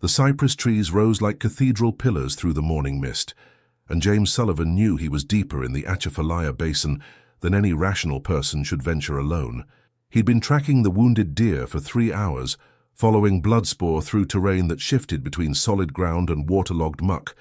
The cypress trees rose like cathedral pillars through the morning mist, and James Sullivan knew he was deeper in the Atchafalaya Basin than any rational person should venture alone. He'd been tracking the wounded deer for 3 hours, following bloodspore through terrain that shifted between solid ground and waterlogged muck,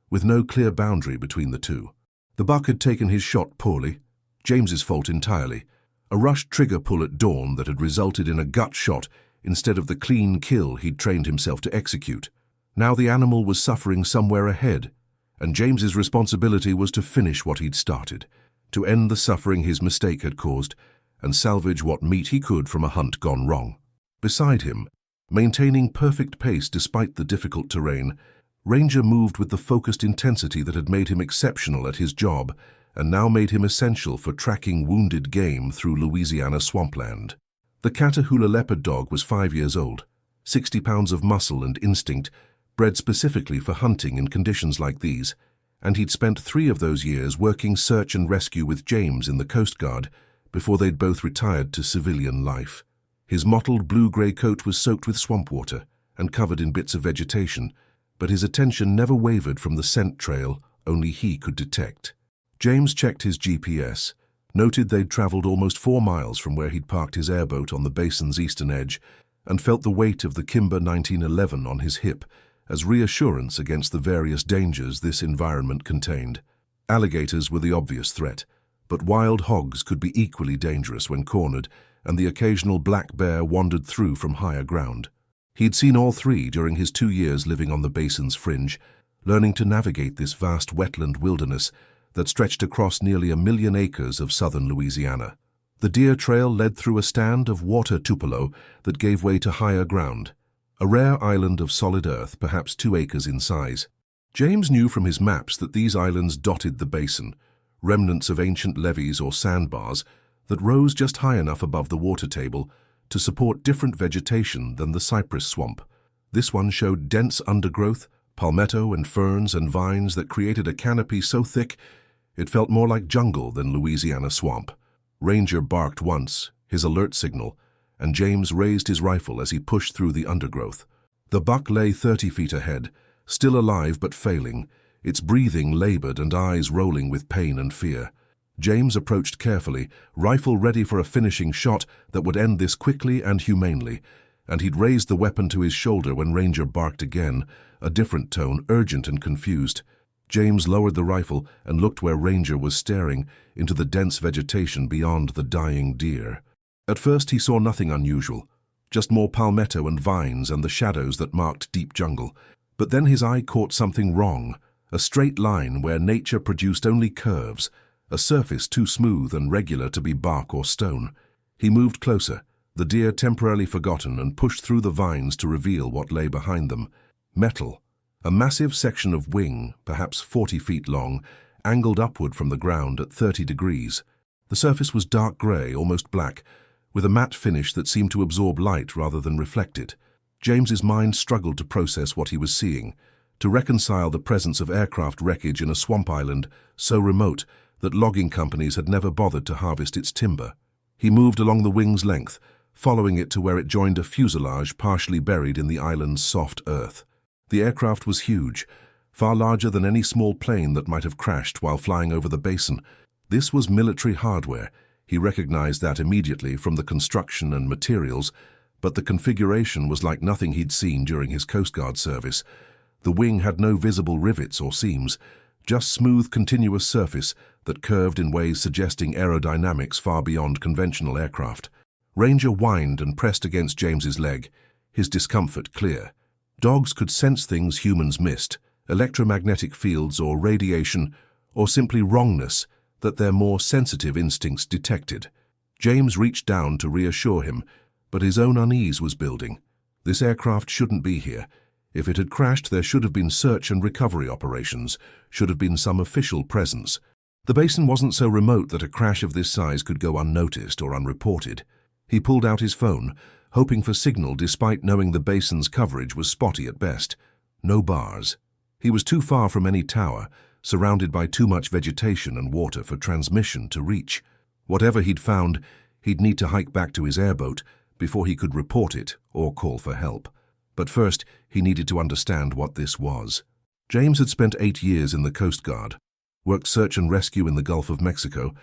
with no clear boundary between the two. The buck had taken his shot poorly, James's fault entirely. A rushed trigger pull at dawn that had resulted in a gut shot instead of the clean kill he'd trained himself to execute. Now the animal was suffering somewhere ahead, and James's responsibility was to finish what he'd started, to end the suffering his mistake had caused, and salvage what meat he could from a hunt gone wrong. Beside him, maintaining perfect pace despite the difficult terrain, Ranger moved with the focused intensity that had made him exceptional at his job and now made him essential for tracking wounded game through Louisiana swampland. The Catahoula leopard dog was 5 years old, 60 pounds of muscle and instinct, bred specifically for hunting in conditions like these, and he'd spent 3 of those years working search and rescue with James in the Coast Guard before they'd both retired to civilian life. His mottled blue-grey coat was soaked with swamp water and covered in bits of vegetation, but his attention never wavered from the scent trail only he could detect. James checked his GPS, noted they'd traveled almost 4 miles from where he'd parked his airboat on the basin's eastern edge, and felt the weight of the Kimber 1911 on his hip as reassurance against the various dangers this environment contained. Alligators were the obvious threat, but wild hogs could be equally dangerous when cornered, and the occasional black bear wandered through from higher ground. He'd seen all 3 during his 2 years living on the basin's fringe, learning to navigate this vast wetland wilderness that stretched across nearly 1 million acres of southern Louisiana. The deer trail led through a stand of water tupelo that gave way to higher ground, a rare island of solid earth, perhaps 2 acres in size. James knew from his maps that these islands dotted the basin, remnants of ancient levees or sandbars that rose just high enough above the water table to support different vegetation than the cypress swamp. This one showed dense undergrowth, palmetto and ferns and vines that created a canopy so thick it felt more like jungle than Louisiana swamp. Ranger barked once, his alert signal, and James raised his rifle as he pushed through the undergrowth. The buck lay 30 feet ahead, still alive but failing, its breathing labored and eyes rolling with pain and fear. James approached carefully, rifle ready for a finishing shot that would end this quickly and humanely, and he'd raised the weapon to his shoulder when Ranger barked again, a different tone, urgent and confused. James lowered the rifle and looked where Ranger was staring, into the dense vegetation beyond the dying deer. At first he saw nothing unusual, just more palmetto and vines and the shadows that marked deep jungle. But then his eye caught something wrong, a straight line where nature produced only curves, a surface too smooth and regular to be bark or stone. He moved closer, the deer temporarily forgotten, and pushed through the vines to reveal what lay behind them. Metal. A massive section of wing, perhaps 40 feet long, angled upward from the ground at 30 degrees. The surface was dark gray, almost black, with a matte finish that seemed to absorb light rather than reflect it. James's mind struggled to process what he was seeing, to reconcile the presence of aircraft wreckage in a swamp island so remote that logging companies had never bothered to harvest its timber. He moved along the wing's length, following it to where it joined a fuselage partially buried in the island's soft earth. The aircraft was huge, far larger than any small plane that might have crashed while flying over the basin. This was military hardware. He recognized that immediately from the construction and materials, but the configuration was like nothing he'd seen during his Coast Guard service. The wing had no visible rivets or seams, just smooth continuous surface that curved in ways suggesting aerodynamics far beyond conventional aircraft. Ranger whined and pressed against James's leg, his discomfort clear. Dogs could sense things humans missed, electromagnetic fields or radiation, or simply wrongness that their more sensitive instincts detected. James reached down to reassure him, but his own unease was building. This aircraft shouldn't be here. If it had crashed, there should have been search and recovery operations, should have been some official presence. The basin wasn't so remote that a crash of this size could go unnoticed or unreported. He pulled out his phone, hoping for signal despite knowing the basin's coverage was spotty at best. No bars. He was too far from any tower, surrounded by too much vegetation and water for transmission to reach. Whatever he'd found, he'd need to hike back to his airboat before he could report it or call for help. But first, he needed to understand what this was. James had spent 8 years in the Coast Guard, worked search and rescue in the Gulf of Mexico,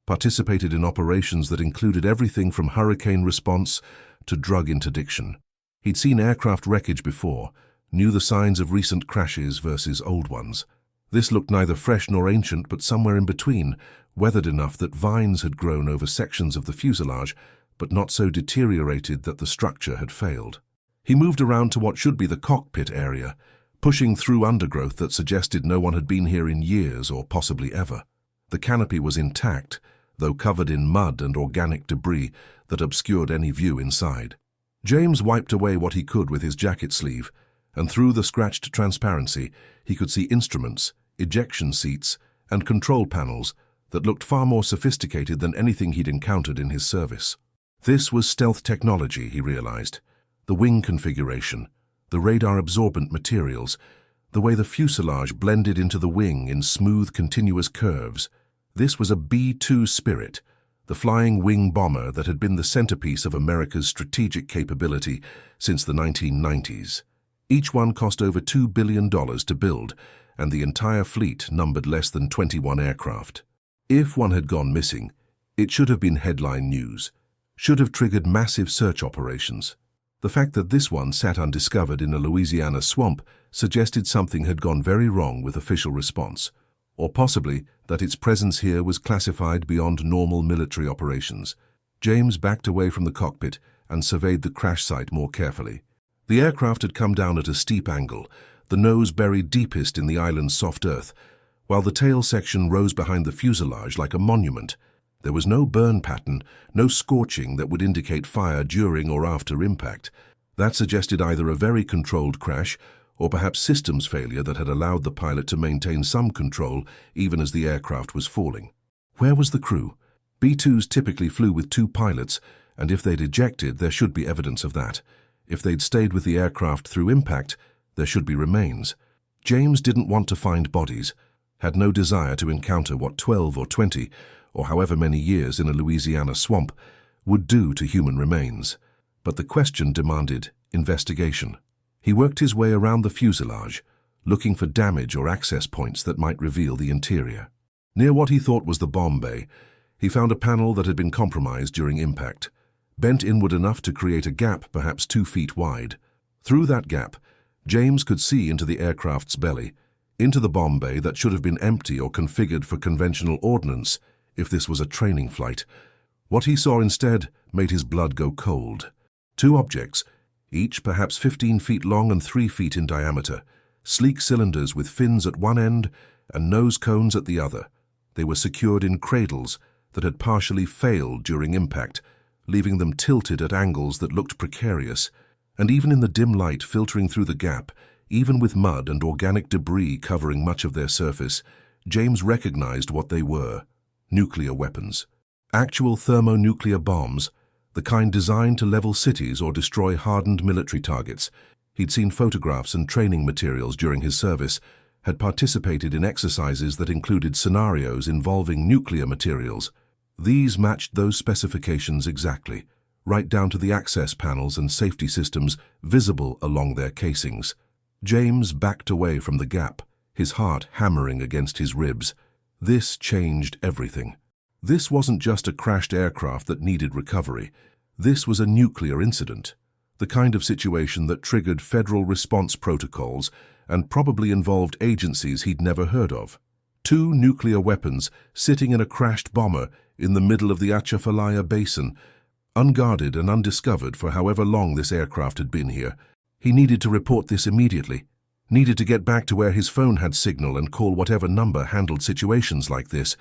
participated in operations that included everything from hurricane response to drug interdiction. He'd seen aircraft wreckage before, knew the signs of recent crashes versus old ones. This looked neither fresh nor ancient, but somewhere in between, weathered enough that vines had grown over sections of the fuselage, but not so deteriorated that the structure had failed. He moved around to what should be the cockpit area, pushing through undergrowth that suggested no one had been here in years or possibly ever. The canopy was intact, though covered in mud and organic debris that obscured any view inside. James wiped away what he could with his jacket sleeve, and through the scratched transparency, he could see instruments, ejection seats, and control panels that looked far more sophisticated than anything he'd encountered in his service. This was stealth technology, he realized. The wing configuration, the radar-absorbent materials, the way the fuselage blended into the wing in smooth, continuous curves. This was a B-2 Spirit, the flying wing bomber that had been the centerpiece of America's strategic capability since the 1990s. Each one cost over $2 billion to build, and the entire fleet numbered less than 21 aircraft. If one had gone missing, it should have been headline news, should have triggered massive search operations. The fact that this one sat undiscovered in a Louisiana swamp suggested something had gone very wrong with official response, or possibly that its presence here was classified beyond normal military operations. James backed away from the cockpit and surveyed the crash site more carefully. The aircraft had come down at a steep angle, the nose buried deepest in the island's soft earth, while the tail section rose behind the fuselage like a monument. There was no burn pattern, no scorching that would indicate fire during or after impact. That suggested either a very controlled crash or perhaps systems failure that had allowed the pilot to maintain some control even as the aircraft was falling. Where was the crew? B-2s typically flew with 2 pilots, and if they'd ejected, there should be evidence of that. If they'd stayed with the aircraft through impact, there should be remains. James didn't want to find bodies, had no desire to encounter what 12 or 20, or however many years in a Louisiana swamp, would do to human remains. But the question demanded investigation. He worked his way around the fuselage, looking for damage or access points that might reveal the interior. Near what he thought was the bomb bay, he found a panel that had been compromised during impact, bent inward enough to create a gap perhaps 2 feet wide. Through that gap, James could see into the aircraft's belly, into the bomb bay that should have been empty or configured for conventional ordnance if this was a training flight. What he saw instead made his blood go cold. 2 objects, each perhaps 15 feet long and 3 feet in diameter, sleek cylinders with fins at one end and nose cones at the other. They were secured in cradles that had partially failed during impact, leaving them tilted at angles that looked precarious. And even in the dim light filtering through the gap, even with mud and organic debris covering much of their surface, James recognized what they were: nuclear weapons. Actual thermonuclear bombs, the kind designed to level cities or destroy hardened military targets. He'd seen photographs and training materials during his service, had participated in exercises that included scenarios involving nuclear materials. These matched those specifications exactly, right down to the access panels and safety systems visible along their casings. James backed away from the gap, his heart hammering against his ribs. This changed everything. This wasn't just a crashed aircraft that needed recovery. This was a nuclear incident, the kind of situation that triggered federal response protocols and probably involved agencies he'd never heard of. 2 nuclear weapons sitting in a crashed bomber in the middle of the Atchafalaya Basin, unguarded and undiscovered for however long this aircraft had been here. He needed to report this immediately, needed to get back to where his phone had signal and call whatever number handled situations like this.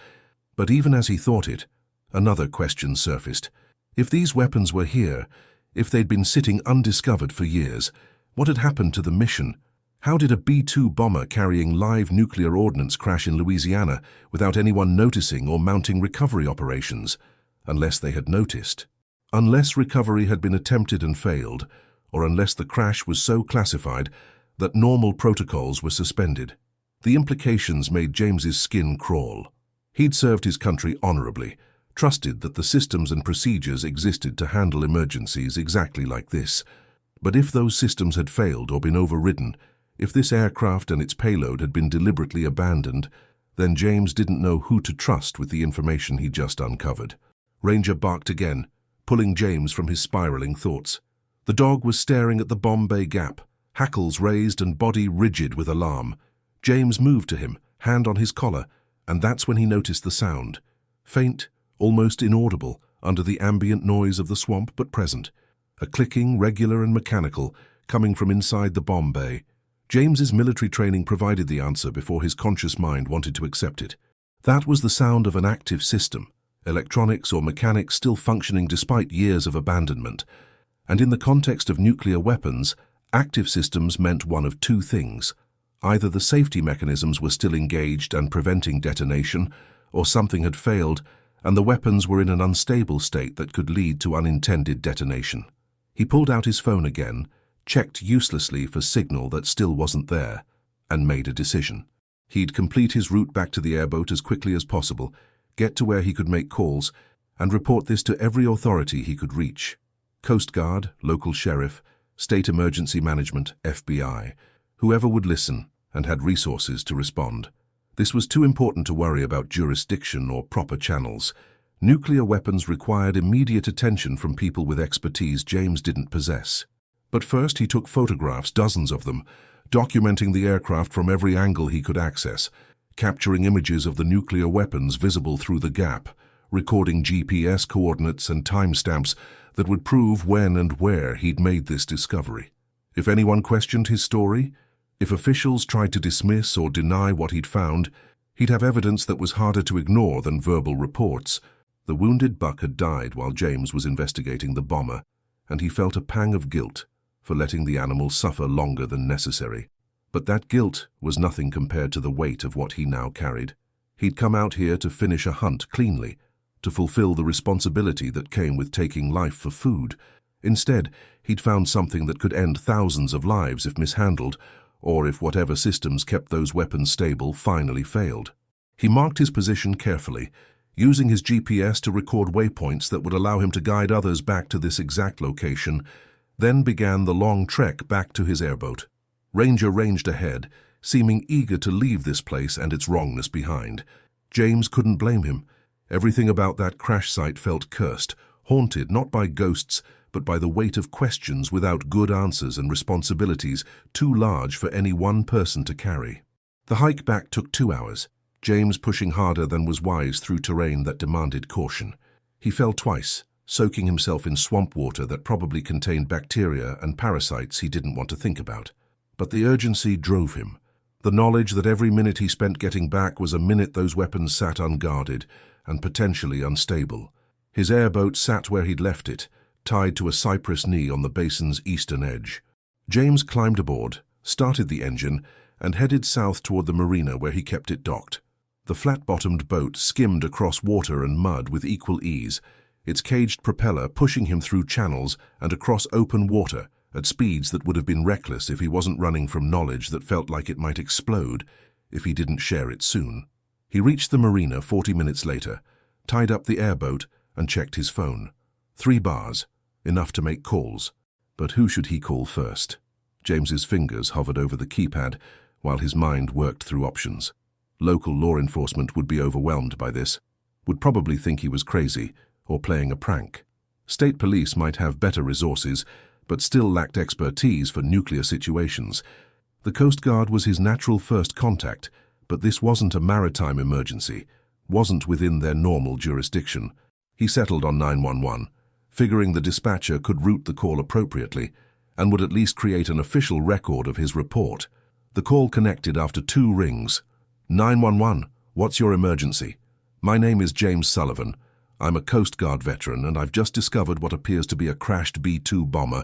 But even as he thought it, another question surfaced. If these weapons were here, if they'd been sitting undiscovered for years, what had happened to the mission? How did a B-2 bomber carrying live nuclear ordnance crash in Louisiana without anyone noticing or mounting recovery operations? Unless they had noticed. Unless recovery had been attempted and failed, or unless the crash was so classified that normal protocols were suspended. The implications made James's skin crawl. He'd served his country honorably, trusted that the systems and procedures existed to handle emergencies exactly like this. But if those systems had failed or been overridden, if this aircraft and its payload had been deliberately abandoned, then James didn't know who to trust with the information he just uncovered. Ranger barked again, pulling James from his spiraling thoughts. The dog was staring at the bomb bay gap, hackles raised and body rigid with alarm. James moved to him, hand on his collar, and that's when he noticed the sound. Faint, almost inaudible, under the ambient noise of the swamp, but present. A clicking, regular and mechanical, coming from inside the bomb bay. James's military training provided the answer before his conscious mind wanted to accept it. That was the sound of an active system, electronics or mechanics still functioning despite years of abandonment. And in the context of nuclear weapons, active systems meant one of two things. Either the safety mechanisms were still engaged and preventing detonation, or something had failed, and the weapons were in an unstable state that could lead to unintended detonation. He pulled out his phone again, checked uselessly for signal that still wasn't there, and made a decision. He'd complete his route back to the airboat as quickly as possible, get to where he could make calls, and report this to every authority he could reach. Coast Guard, local sheriff, State Emergency Management, FBI, whoever would listen and had resources to respond. This was too important to worry about jurisdiction or proper channels. Nuclear weapons required immediate attention from people with expertise James didn't possess. But first he took photographs, dozens of them, documenting the aircraft from every angle he could access, capturing images of the nuclear weapons visible through the gap, recording GPS coordinates and timestamps that would prove when and where he'd made this discovery. If anyone questioned his story, if officials tried to dismiss or deny what he'd found, he'd have evidence that was harder to ignore than verbal reports. The wounded buck had died while James was investigating the bomber, and he felt a pang of guilt for letting the animal suffer longer than necessary. But that guilt was nothing compared to the weight of what he now carried. He'd come out here to finish a hunt cleanly, to fulfill the responsibility that came with taking life for food. Instead, he'd found something that could end thousands of lives if mishandled, or if whatever systems kept those weapons stable finally failed. He marked his position carefully, using his GPS to record waypoints that would allow him to guide others back to this exact location, then began the long trek back to his airboat. Ranger ranged ahead, seeming eager to leave this place and its wrongness behind. James couldn't blame him. Everything about that crash site felt cursed, haunted not by ghosts, but by the weight of questions without good answers and responsibilities too large for any one person to carry. The hike back took 2 hours, James pushing harder than was wise through terrain that demanded caution. He fell twice, soaking himself in swamp water that probably contained bacteria and parasites he didn't want to think about. But the urgency drove him. The knowledge that every minute he spent getting back was a minute those weapons sat unguarded and potentially unstable. His airboat sat where he'd left it, tied to a cypress knee on the basin's eastern edge. James climbed aboard, started the engine, and headed south toward the marina where he kept it docked. The flat-bottomed boat skimmed across water and mud with equal ease, its caged propeller pushing him through channels and across open water at speeds that would have been reckless if he wasn't running from knowledge that felt like it might explode if he didn't share it soon. He reached the marina 40 minutes later, tied up the airboat, and checked his phone. 3 bars, enough to make calls. But who should he call first? James's fingers hovered over the keypad while his mind worked through options. Local law enforcement would be overwhelmed by this, would probably think he was crazy or playing a prank. State police might have better resources, but still lacked expertise for nuclear situations. The Coast Guard was his natural first contact, but this wasn't a maritime emergency, wasn't within their normal jurisdiction. He settled on 911, figuring the dispatcher could route the call appropriately and would at least create an official record of his report. The call connected after 2 rings. 911, what's your emergency? My name is James Sullivan. I'm a Coast Guard veteran, and I've just discovered what appears to be a crashed B-2 bomber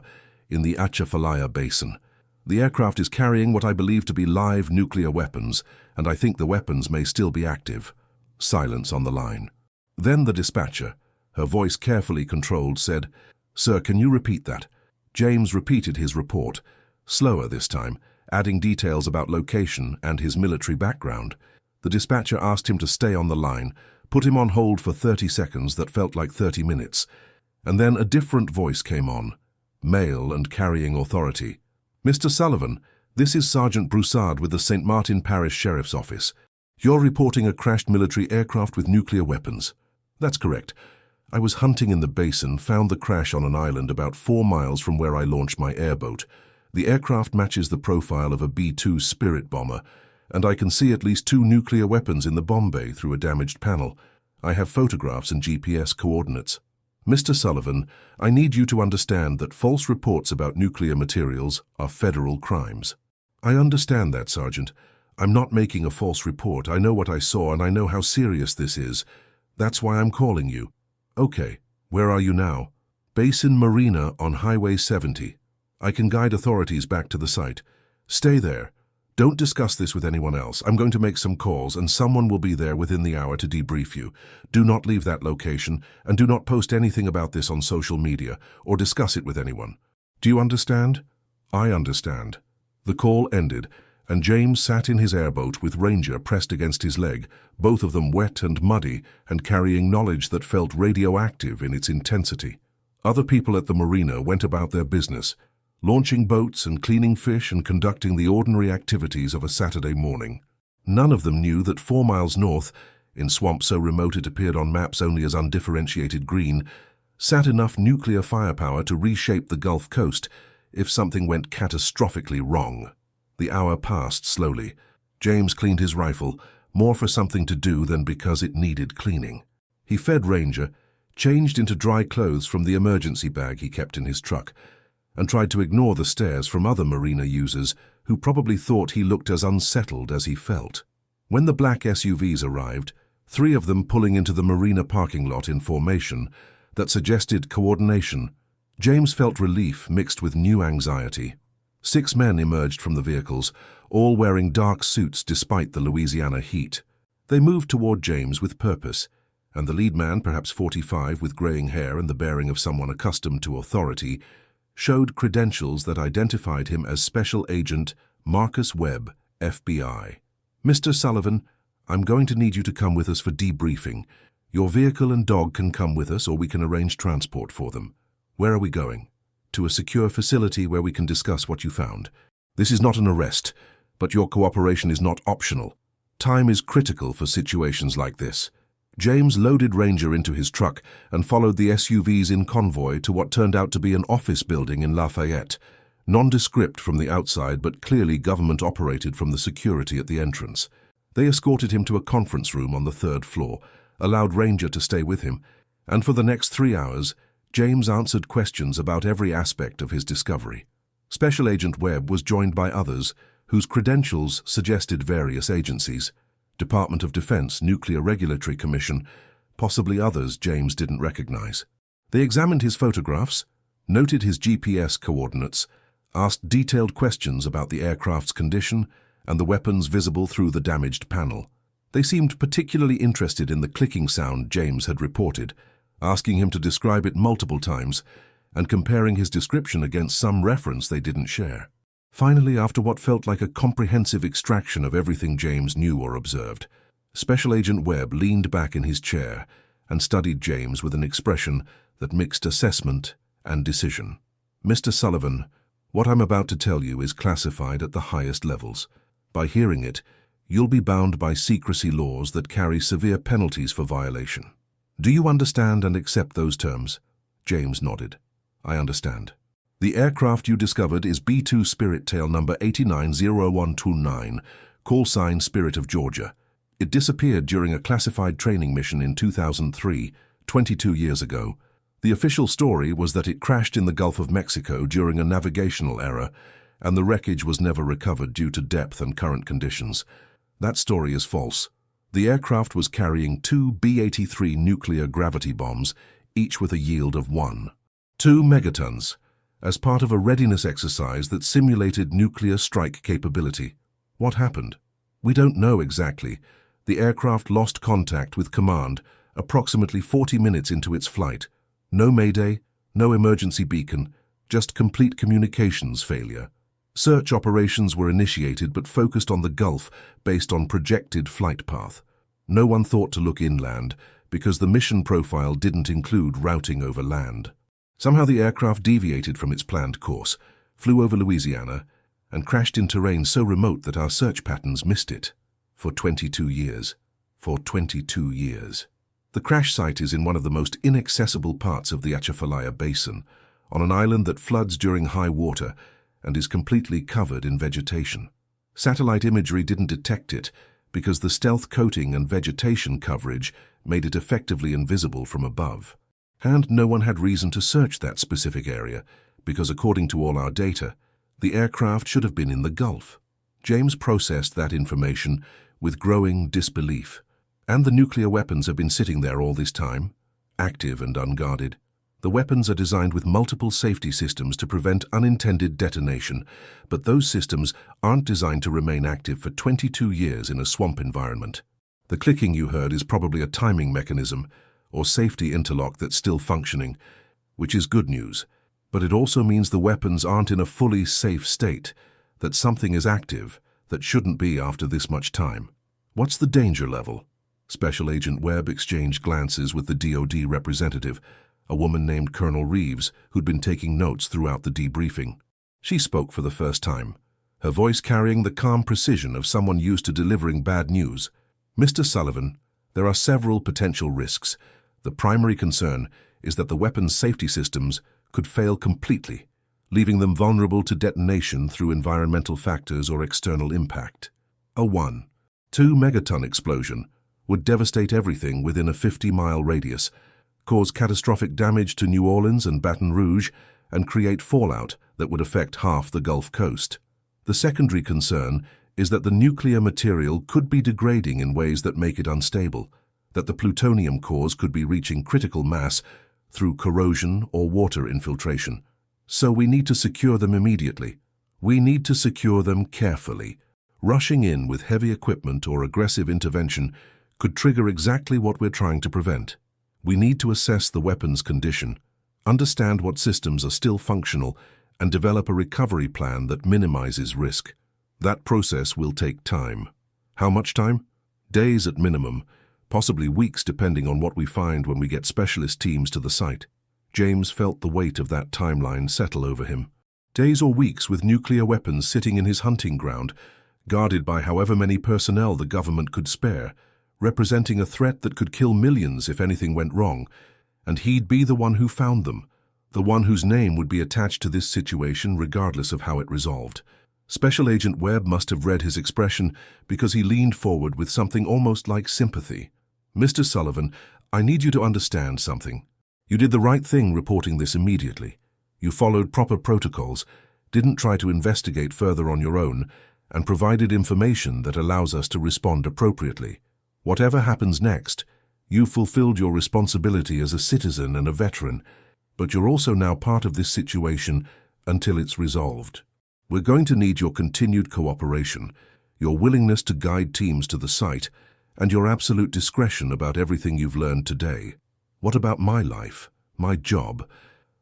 in the Atchafalaya Basin. The aircraft is carrying what I believe to be live nuclear weapons, and I think the weapons may still be active. Silence on the line. Then the dispatcher, her voice carefully controlled, said, "Sir, can you repeat that?" James repeated his report, slower this time, adding details about location and his military background. The dispatcher asked him to stay on the line, put him on hold for 30 seconds that felt like 30 minutes, and then a different voice came on. male and carrying authority. "Mr. Sullivan, this is Sergeant Broussard with the St. Martin Parish Sheriff's Office. You're reporting a crashed military aircraft with nuclear weapons." "That's correct. I was hunting in the basin, found the crash on an island about 4 miles from where I launched my airboat. The aircraft matches the profile of a B-2 Spirit bomber, and I can see at least 2 nuclear weapons in the bomb bay through a damaged panel. I have photographs and GPS coordinates." "Mr. Sullivan, I need you to understand that false reports about nuclear materials are federal crimes." "I understand that, Sergeant. I'm not making a false report. I know what I saw and I know how serious this is. That's why I'm calling you." "Okay, where are you now?" "Basin Marina on Highway 70. I can guide authorities back to the site. Stay there. Don't discuss this with anyone else. I'm going to make some calls and someone will be there within the hour to debrief you. Do not leave that location and do not post anything about this on social media or discuss it with anyone. Do you understand?" "I understand." The call ended, and James sat in his airboat with Ranger pressed against his leg, both of them wet and muddy and carrying knowledge that felt radioactive in its intensity. Other people at the marina went about their business, launching boats and cleaning fish and conducting the ordinary activities of a Saturday morning. None of them knew that 4 miles north, in swamp so remote it appeared on maps only as undifferentiated green, sat enough nuclear firepower to reshape the Gulf Coast if something went catastrophically wrong. The hour passed slowly. James cleaned his rifle, more for something to do than because it needed cleaning. He fed Ranger, changed into dry clothes from the emergency bag he kept in his truck, and tried to ignore the stares from other marina users who probably thought he looked as unsettled as he felt. When the black SUVs arrived, 3 of them pulling into the marina parking lot in formation that suggested coordination, James felt relief mixed with new anxiety. 6 men emerged from the vehicles, all wearing dark suits despite the Louisiana heat. They moved toward James with purpose, and the lead man, perhaps 45, with graying hair and the bearing of someone accustomed to authority, showed credentials that identified him as Special Agent Marcus Webb, FBI. "Mr. Sullivan, I'm going to need you to come with us for debriefing. Your vehicle and dog can come with us or we can arrange transport for them." "Where are we going?" "To a secure facility where we can discuss what you found. This is not an arrest, but your cooperation is not optional. Time is critical for situations like this." James loaded Ranger into his truck and followed the SUVs in convoy to what turned out to be an office building in Lafayette, nondescript from the outside but clearly government-operated from the security at the entrance. They escorted him to a conference room on the 3rd floor, allowed Ranger to stay with him, and for the next 3 hours, James answered questions about every aspect of his discovery. Special Agent Webb was joined by others whose credentials suggested various agencies: Department of Defense, Nuclear Regulatory Commission, possibly others James didn't recognize. They examined his photographs, noted his GPS coordinates, asked detailed questions about the aircraft's condition and the weapons visible through the damaged panel. They seemed particularly interested in the clicking sound James had reported, asking him to describe it multiple times and comparing his description against some reference they didn't share. Finally, after what felt like a comprehensive extraction of everything James knew or observed, Special Agent Webb leaned back in his chair and studied James with an expression that mixed assessment and decision. "Mr. Sullivan, what I'm about to tell you is classified at the highest levels. By hearing it, you'll be bound by secrecy laws that carry severe penalties for violation. Do you understand and accept those terms?" James nodded. "I understand. The aircraft you discovered is B-2 Spirit Tail number 890129, call sign Spirit of Georgia. It disappeared during a classified training mission in 2003, 22 years ago. The official story was that it crashed in the Gulf of Mexico during a navigational error, and the wreckage was never recovered due to depth and current conditions. That story is false. The aircraft was carrying 2 B-83 nuclear gravity bombs, each with a yield of 1.2 megatons, as part of a readiness exercise that simulated nuclear strike capability. What happened? We don't know exactly. The aircraft lost contact with command approximately 40 minutes into its flight. No mayday, no emergency beacon, just complete communications failure. Search operations were initiated but focused on the Gulf based on projected flight path. No one thought to look inland because the mission profile didn't include routing over land. Somehow the aircraft deviated from its planned course, flew over Louisiana, and crashed in terrain so remote that our search patterns missed it. For 22 years. For 22 years. The crash site is in one of the most inaccessible parts of the Atchafalaya Basin, on an island that floods during high water and is completely covered in vegetation. Satellite imagery didn't detect it because the stealth coating and vegetation coverage made it effectively invisible from above. And no one had reason to search that specific area because, according to all our data, the aircraft should have been in the Gulf. James processed that information with growing disbelief. And the nuclear weapons have been sitting there all this time, active and unguarded. The weapons are designed with multiple safety systems to prevent unintended detonation, but those systems aren't designed to remain active for 22 years in a swamp environment. The clicking you heard is probably a timing mechanism or safety interlock that's still functioning, which is good news. But it also means the weapons aren't in a fully safe state, that something is active that shouldn't be after this much time. What's the danger level? Special Agent Webb exchanged glances with the DoD representative, a woman named Colonel Reeves, who'd been taking notes throughout the debriefing. She spoke for the first time, her voice carrying the calm precision of someone used to delivering bad news. Mr. Sullivan, there are several potential risks. The primary concern is that the weapons' safety systems could fail completely, leaving them vulnerable to detonation through environmental factors or external impact. A 1.2 megaton explosion would devastate everything within a 50-mile radius, cause catastrophic damage to New Orleans and Baton Rouge, and create fallout that would affect half the Gulf Coast. The secondary concern is that the nuclear material could be degrading in ways that make it unstable, that the plutonium cores could be reaching critical mass through corrosion or water infiltration. So we need to secure them immediately. We need to secure them carefully. Rushing in with heavy equipment or aggressive intervention could trigger exactly what we're trying to prevent. We need to assess the weapon's condition, understand what systems are still functional, and develop a recovery plan that minimizes risk. That process will take time. How much time? Days at minimum, possibly weeks depending on what we find when we get specialist teams to the site. James felt the weight of that timeline settle over him. Days or weeks with nuclear weapons sitting in his hunting ground, guarded by however many personnel the government could spare, representing a threat that could kill millions if anything went wrong, and he'd be the one who found them, the one whose name would be attached to this situation regardless of how it resolved. Special Agent Webb must have read his expression because he leaned forward with something almost like sympathy. Mr. Sullivan, I need you to understand something. You did the right thing reporting this immediately. You followed proper protocols, didn't try to investigate further on your own, and provided information that allows us to respond appropriately. Whatever happens next, you fulfilled your responsibility as a citizen and a veteran, but you're also now part of this situation until it's resolved. We're going to need your continued cooperation, your willingness to guide teams to the site, and your absolute discretion about everything you've learned today. What about my life, my job?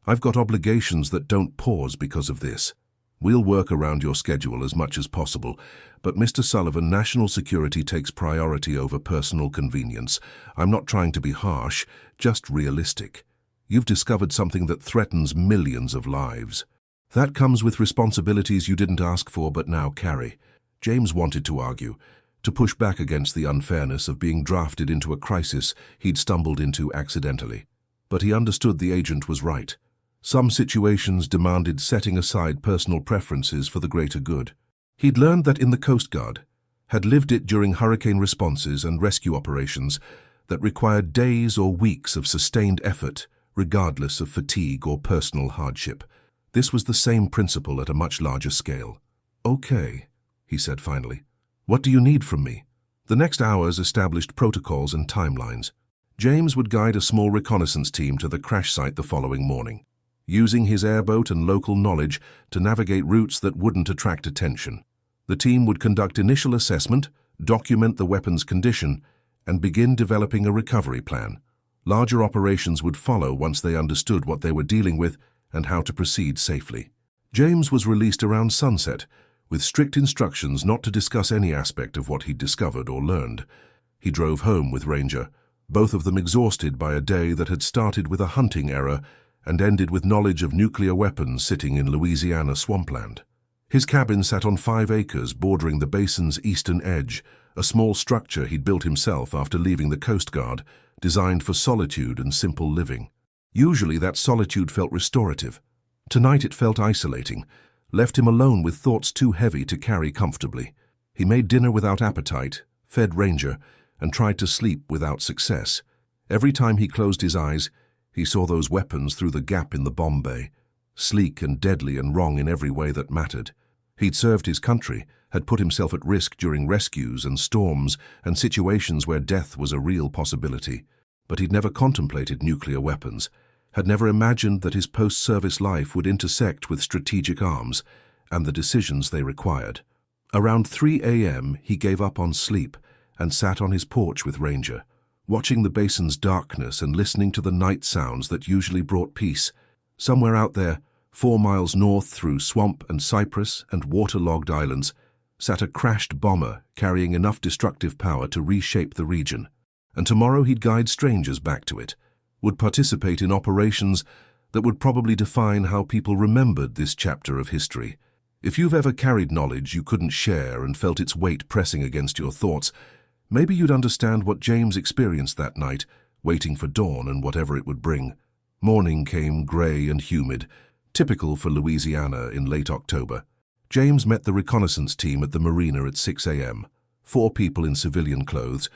I've got obligations that don't pause because of this. We'll work around your schedule as much as possible, but Mr. Sullivan, national security takes priority over personal convenience. I'm not trying to be harsh, just realistic. You've discovered something that threatens millions of lives. That comes with responsibilities you didn't ask for but now carry. James wanted to argue, to push back against the unfairness of being drafted into a crisis he'd stumbled into accidentally. But he understood the agent was right. Some situations demanded setting aside personal preferences for the greater good. He'd learned that in the Coast Guard, had lived it during hurricane responses and rescue operations that required days or weeks of sustained effort, regardless of fatigue or personal hardship. This was the same principle at a much larger scale. "Okay," he said finally. "What do you need from me?" The next hours established protocols and timelines. James would guide a small reconnaissance team to the crash site the following morning, using his airboat and local knowledge to navigate routes that wouldn't attract attention. The team would conduct initial assessment, document the weapon's condition, and begin developing a recovery plan. Larger operations would follow once they understood what they were dealing with and how to proceed safely. James was released around sunset, with strict instructions not to discuss any aspect of what he'd discovered or learned. He drove home with Ranger, both of them exhausted by a day that had started with a hunting error and ended with knowledge of nuclear weapons sitting in Louisiana swampland. His cabin sat on 5 acres bordering the basin's eastern edge, a small structure he'd built himself after leaving the Coast Guard, designed for solitude and simple living. Usually that solitude felt restorative. Tonight it felt isolating, left him alone with thoughts too heavy to carry comfortably. He made dinner without appetite, fed Ranger, and tried to sleep without success. Every time he closed his eyes, he saw those weapons through the gap in the bomb bay, sleek and deadly and wrong in every way that mattered. He'd served his country, had put himself at risk during rescues and storms and situations where death was a real possibility. But he'd never contemplated nuclear weapons, had never imagined that his post-service life would intersect with strategic arms and the decisions they required. Around 3 a.m. he gave up on sleep and sat on his porch with Ranger, watching the basin's darkness and listening to the night sounds that usually brought peace. Somewhere out there, 4 miles north through swamp and cypress and waterlogged islands, sat a crashed bomber carrying enough destructive power to reshape the region. And tomorrow he'd guide strangers back to it, would participate in operations that would probably define how people remembered this chapter of history. If you've ever carried knowledge you couldn't share and felt its weight pressing against your thoughts, maybe you'd understand what James experienced that night, waiting for dawn and whatever it would bring. Morning came grey and humid, typical for Louisiana in late October. James met the reconnaissance team at the marina at 6 a.m., 4 people in civilian clothes,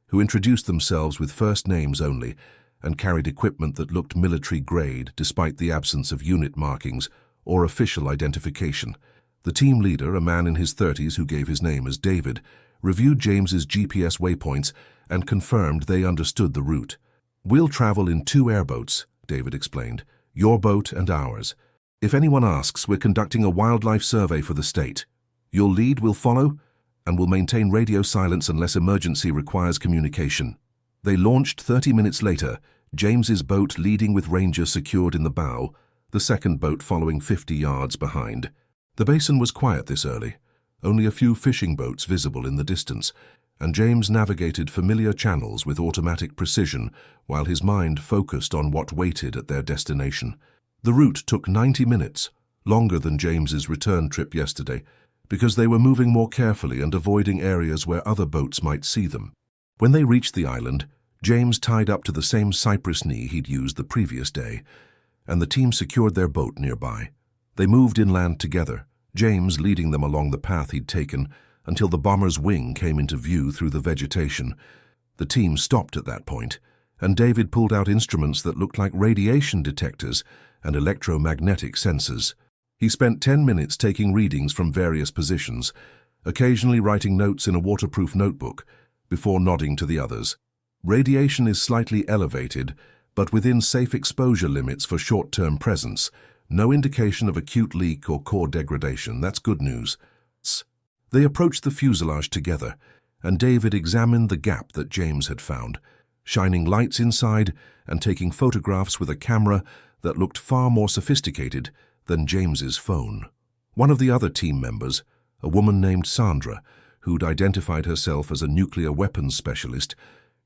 who introduced themselves with first names only and carried equipment that looked military-grade despite the absence of unit markings or official identification. The team leader, a man in his 30s who gave his name as David, reviewed James's GPS waypoints and confirmed they understood the route. "We'll travel in 2 airboats," David explained, "your boat and ours. If anyone asks, we're conducting a wildlife survey for the state. You'll lead, we'll follow, and will maintain radio silence unless emergency requires communication." They launched 30 minutes later, James's boat leading with Ranger secured in the bow, the second boat following 50 yards behind. The basin was quiet this early, only a few fishing boats visible in the distance, and James navigated familiar channels with automatic precision while his mind focused on what waited at their destination. The route took 90 minutes, longer than James's return trip yesterday, because they were moving more carefully and avoiding areas where other boats might see them. When they reached the island, James tied up to the same cypress knee he'd used the previous day, and the team secured their boat nearby. They moved inland together, James leading them along the path he'd taken until the bomber's wing came into view through the vegetation. The team stopped at that point, and David pulled out instruments that looked like radiation detectors and electromagnetic sensors. He spent 10 minutes taking readings from various positions, occasionally writing notes in a waterproof notebook, before nodding to the others. Radiation is slightly elevated, but within safe exposure limits for short-term presence. No indication of acute leak or core degradation. That's good news. They approached the fuselage together, and David examined the gap that James had found, shining lights inside and taking photographs with a camera that looked far more sophisticated than James's phone. One of the other team members, a woman named Sandra, who'd identified herself as a nuclear weapons specialist,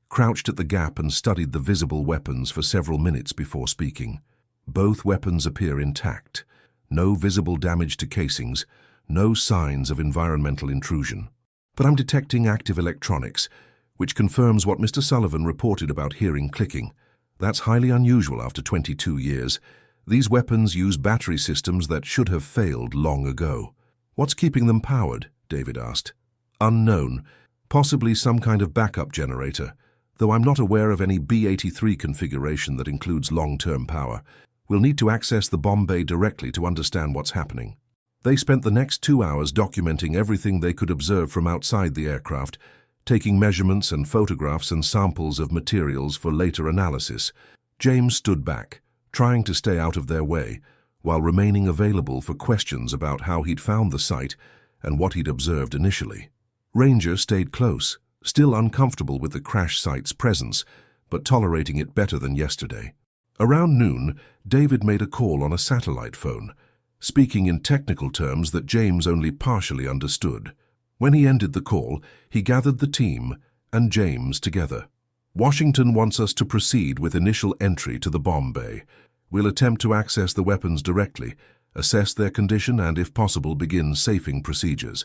crouched at the gap and studied the visible weapons for several minutes before speaking. Both weapons appear intact. No visible damage to casings, no signs of environmental intrusion. But I'm detecting active electronics, which confirms what Mr. Sullivan reported about hearing clicking. That's highly unusual after 22 years. These weapons use battery systems that should have failed long ago. "What's keeping them powered?" David asked. "Unknown. Possibly some kind of backup generator, though I'm not aware of any B-83 configuration that includes long-term power. We'll need to access the bomb bay directly to understand what's happening." They spent the next 2 hours documenting everything they could observe from outside the aircraft, taking measurements and photographs and samples of materials for later analysis. James stood back, trying to stay out of their way, while remaining available for questions about how he'd found the site and what he'd observed initially. Ranger stayed close, still uncomfortable with the crash site's presence, but tolerating it better than yesterday. Around noon, David made a call on a satellite phone, speaking in technical terms that James only partially understood. When he ended the call, he gathered the team and James together. "Washington wants us to proceed with initial entry to the bomb bay. We'll attempt to access the weapons directly, assess their condition and, if possible, begin safing procedures.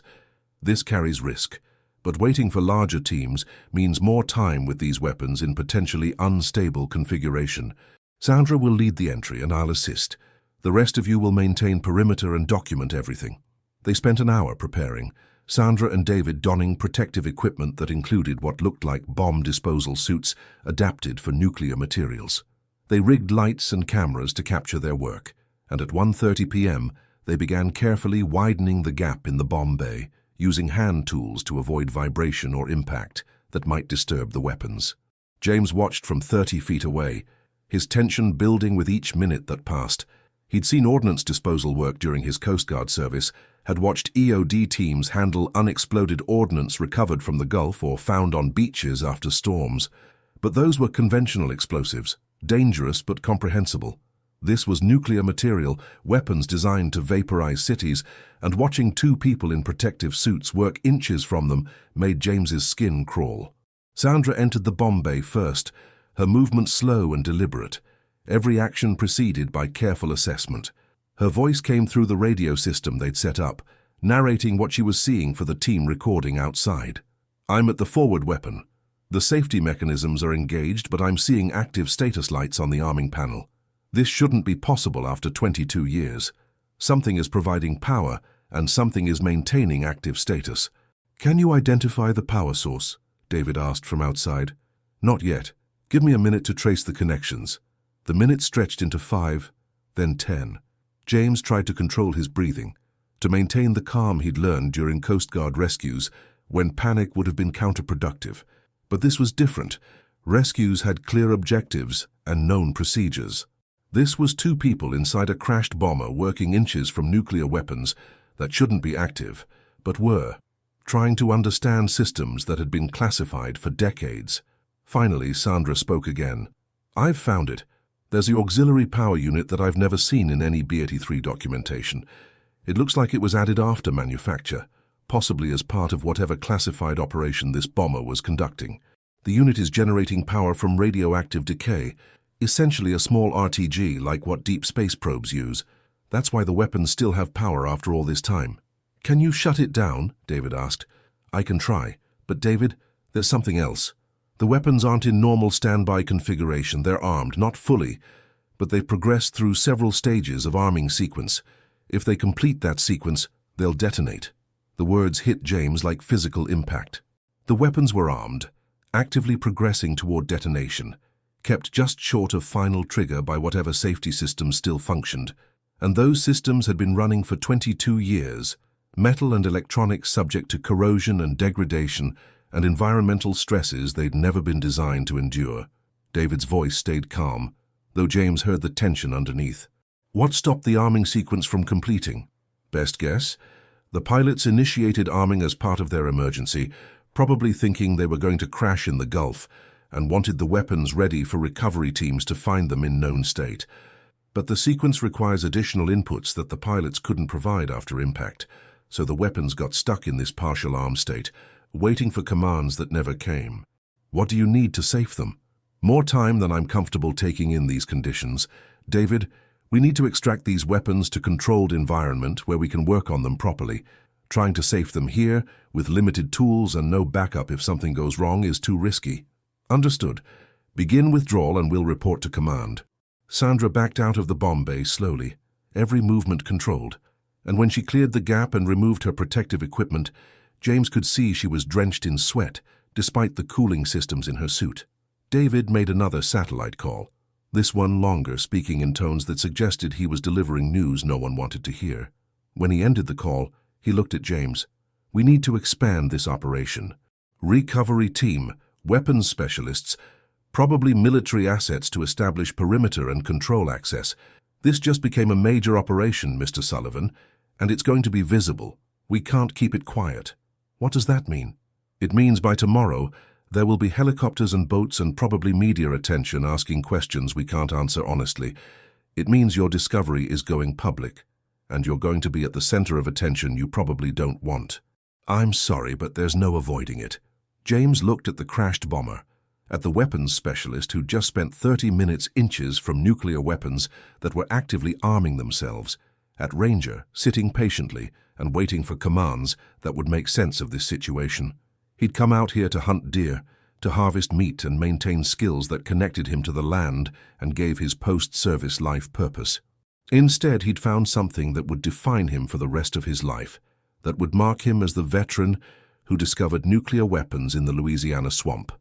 This carries risk, but waiting for larger teams means more time with these weapons in potentially unstable configuration. Sandra will lead the entry and I'll assist. The rest of you will maintain perimeter and document everything. They spent an hour preparing, Sandra and David donning protective equipment that included what looked like bomb disposal suits adapted for nuclear materials. They rigged lights and cameras to capture their work, and at 1:30 p.m. they began carefully widening the gap in the bomb bay, using hand tools to avoid vibration or impact that might disturb the weapons. James watched from 30 feet away, his tension building with each minute that passed. He'd seen ordnance disposal work during his Coast Guard service, had watched EOD teams handle unexploded ordnance recovered from the Gulf or found on beaches after storms. But those were conventional explosives, dangerous but comprehensible. This was nuclear material, weapons designed to vaporize cities, and watching two people in protective suits work inches from them made James's skin crawl. Sandra entered the bomb bay first, her movement slow and deliberate, every action preceded by careful assessment. Her voice came through the radio system they'd set up, narrating what she was seeing for the team recording outside. "I'm at the forward weapon. The safety mechanisms are engaged, but I'm seeing active status lights on the arming panel. This shouldn't be possible after 22 years. Something is providing power, and something is maintaining active status." "Can you identify the power source?" David asked from outside. "Not yet. Give me a minute to trace the connections." The minutes stretched into 5, then 10. James tried to control his breathing, to maintain the calm he'd learned during Coast Guard rescues, when panic would have been counterproductive. But this was different. Rescues had clear objectives and known procedures. This was two people inside a crashed bomber working inches from nuclear weapons that shouldn't be active, but were, trying to understand systems that had been classified for decades. Finally, Sandra spoke again. "I've found it. There's the auxiliary power unit that I've never seen in any B-83 documentation. It looks like it was added after manufacture, possibly as part of whatever classified operation this bomber was conducting. The unit is generating power from radioactive decay, essentially a small RTG like what deep space probes use. That's why the weapons still have power after all this time." "Can you shut it down?" David asked. "I can try, but David, there's something else. The weapons aren't in normal standby configuration. They're armed, not fully, but they've progressed through several stages of arming sequence. If they complete that sequence, they'll detonate." The words hit James like physical impact. The weapons were armed, actively progressing toward detonation, kept just short of final trigger by whatever safety systems still functioned. And those systems had been running for 22 years, metal and electronics subject to corrosion and degradation and environmental stresses they'd never been designed to endure. David's voice stayed calm, though James heard the tension underneath. "What stopped the arming sequence from completing?" "Best guess? The pilots initiated arming as part of their emergency, probably thinking they were going to crash in the Gulf, and wanted the weapons ready for recovery teams to find them in known state. But the sequence requires additional inputs that the pilots couldn't provide after impact, so the weapons got stuck in this partial arm state, waiting for commands that never came. What do you need to safe them?" "More time than I'm comfortable taking in these conditions. David, we need to extract these weapons to controlled environment where we can work on them properly. Trying to safe them here, with limited tools and no backup if something goes wrong, is too risky." "Understood. Begin withdrawal and we'll report to command." Sandra backed out of the bomb bay slowly, every movement controlled, and when she cleared the gap and removed her protective equipment, James could see she was drenched in sweat, despite the cooling systems in her suit. David made another satellite call, this one longer, speaking in tones that suggested he was delivering news no one wanted to hear. When he ended the call, he looked at James. "We need to expand this operation. Recovery team, weapons specialists, probably military assets to establish perimeter and control access. This just became a major operation, Mr. Sullivan, and it's going to be visible. We can't keep it quiet." "What does that mean?" "It means by tomorrow, there will be helicopters and boats and probably media attention asking questions we can't answer honestly. It means your discovery is going public, and you're going to be at the center of attention you probably don't want." "I'm sorry, but there's no avoiding it." James looked at the crashed bomber, at the weapons specialist who'd just spent 30 minutes inches from nuclear weapons that were actively arming themselves, at Ranger, sitting patiently and waiting for commands that would make sense of this situation. He'd come out here to hunt deer, to harvest meat and maintain skills that connected him to the land and gave his post-service life purpose. Instead, he'd found something that would define him for the rest of his life, that would mark him as the veteran who discovered nuclear weapons in the Louisiana swamp.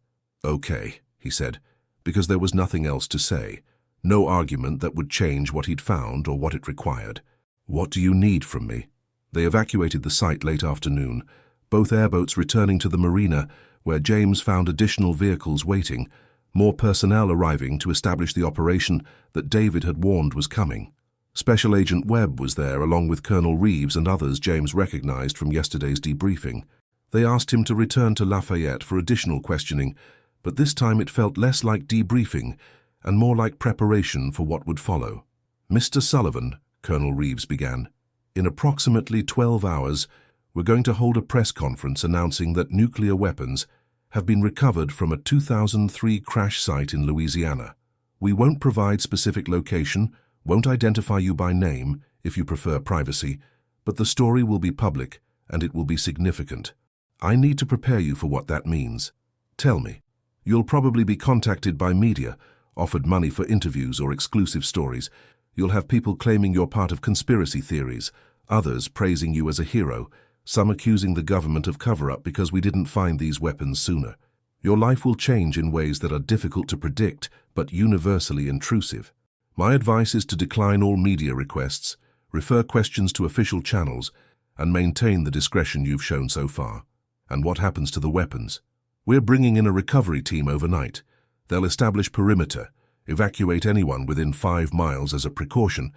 "Okay," he said, because there was nothing else to say, no argument that would change what he'd found or what it required. "What do you need from me?" They evacuated the site late afternoon, both airboats returning to the marina, where James found additional vehicles waiting, more personnel arriving to establish the operation that David had warned was coming. Special Agent Webb was there, along with Colonel Reeves and others James recognized from yesterday's debriefing. They asked him to return to Lafayette for additional questioning, but this time it felt less like debriefing and more like preparation for what would follow. "Mr. Sullivan," Colonel Reeves began, "in approximately 12 hours, we're going to hold a press conference announcing that nuclear weapons have been recovered from a 2003 crash site in Louisiana. We won't provide specific location, won't identify you by name if you prefer privacy, but the story will be public and it will be significant. I need to prepare you for what that means. Tell me. You'll probably be contacted by media, offered money for interviews or exclusive stories. You'll have people claiming you're part of conspiracy theories, others praising you as a hero, some accusing the government of cover-up because we didn't find these weapons sooner. Your life will change in ways that are difficult to predict, but universally intrusive. My advice is to decline all media requests, refer questions to official channels, and maintain the discretion you've shown so far. And what happens to the weapons? We're bringing in a recovery team overnight. They'll establish perimeter, evacuate anyone within 5 miles as a precaution,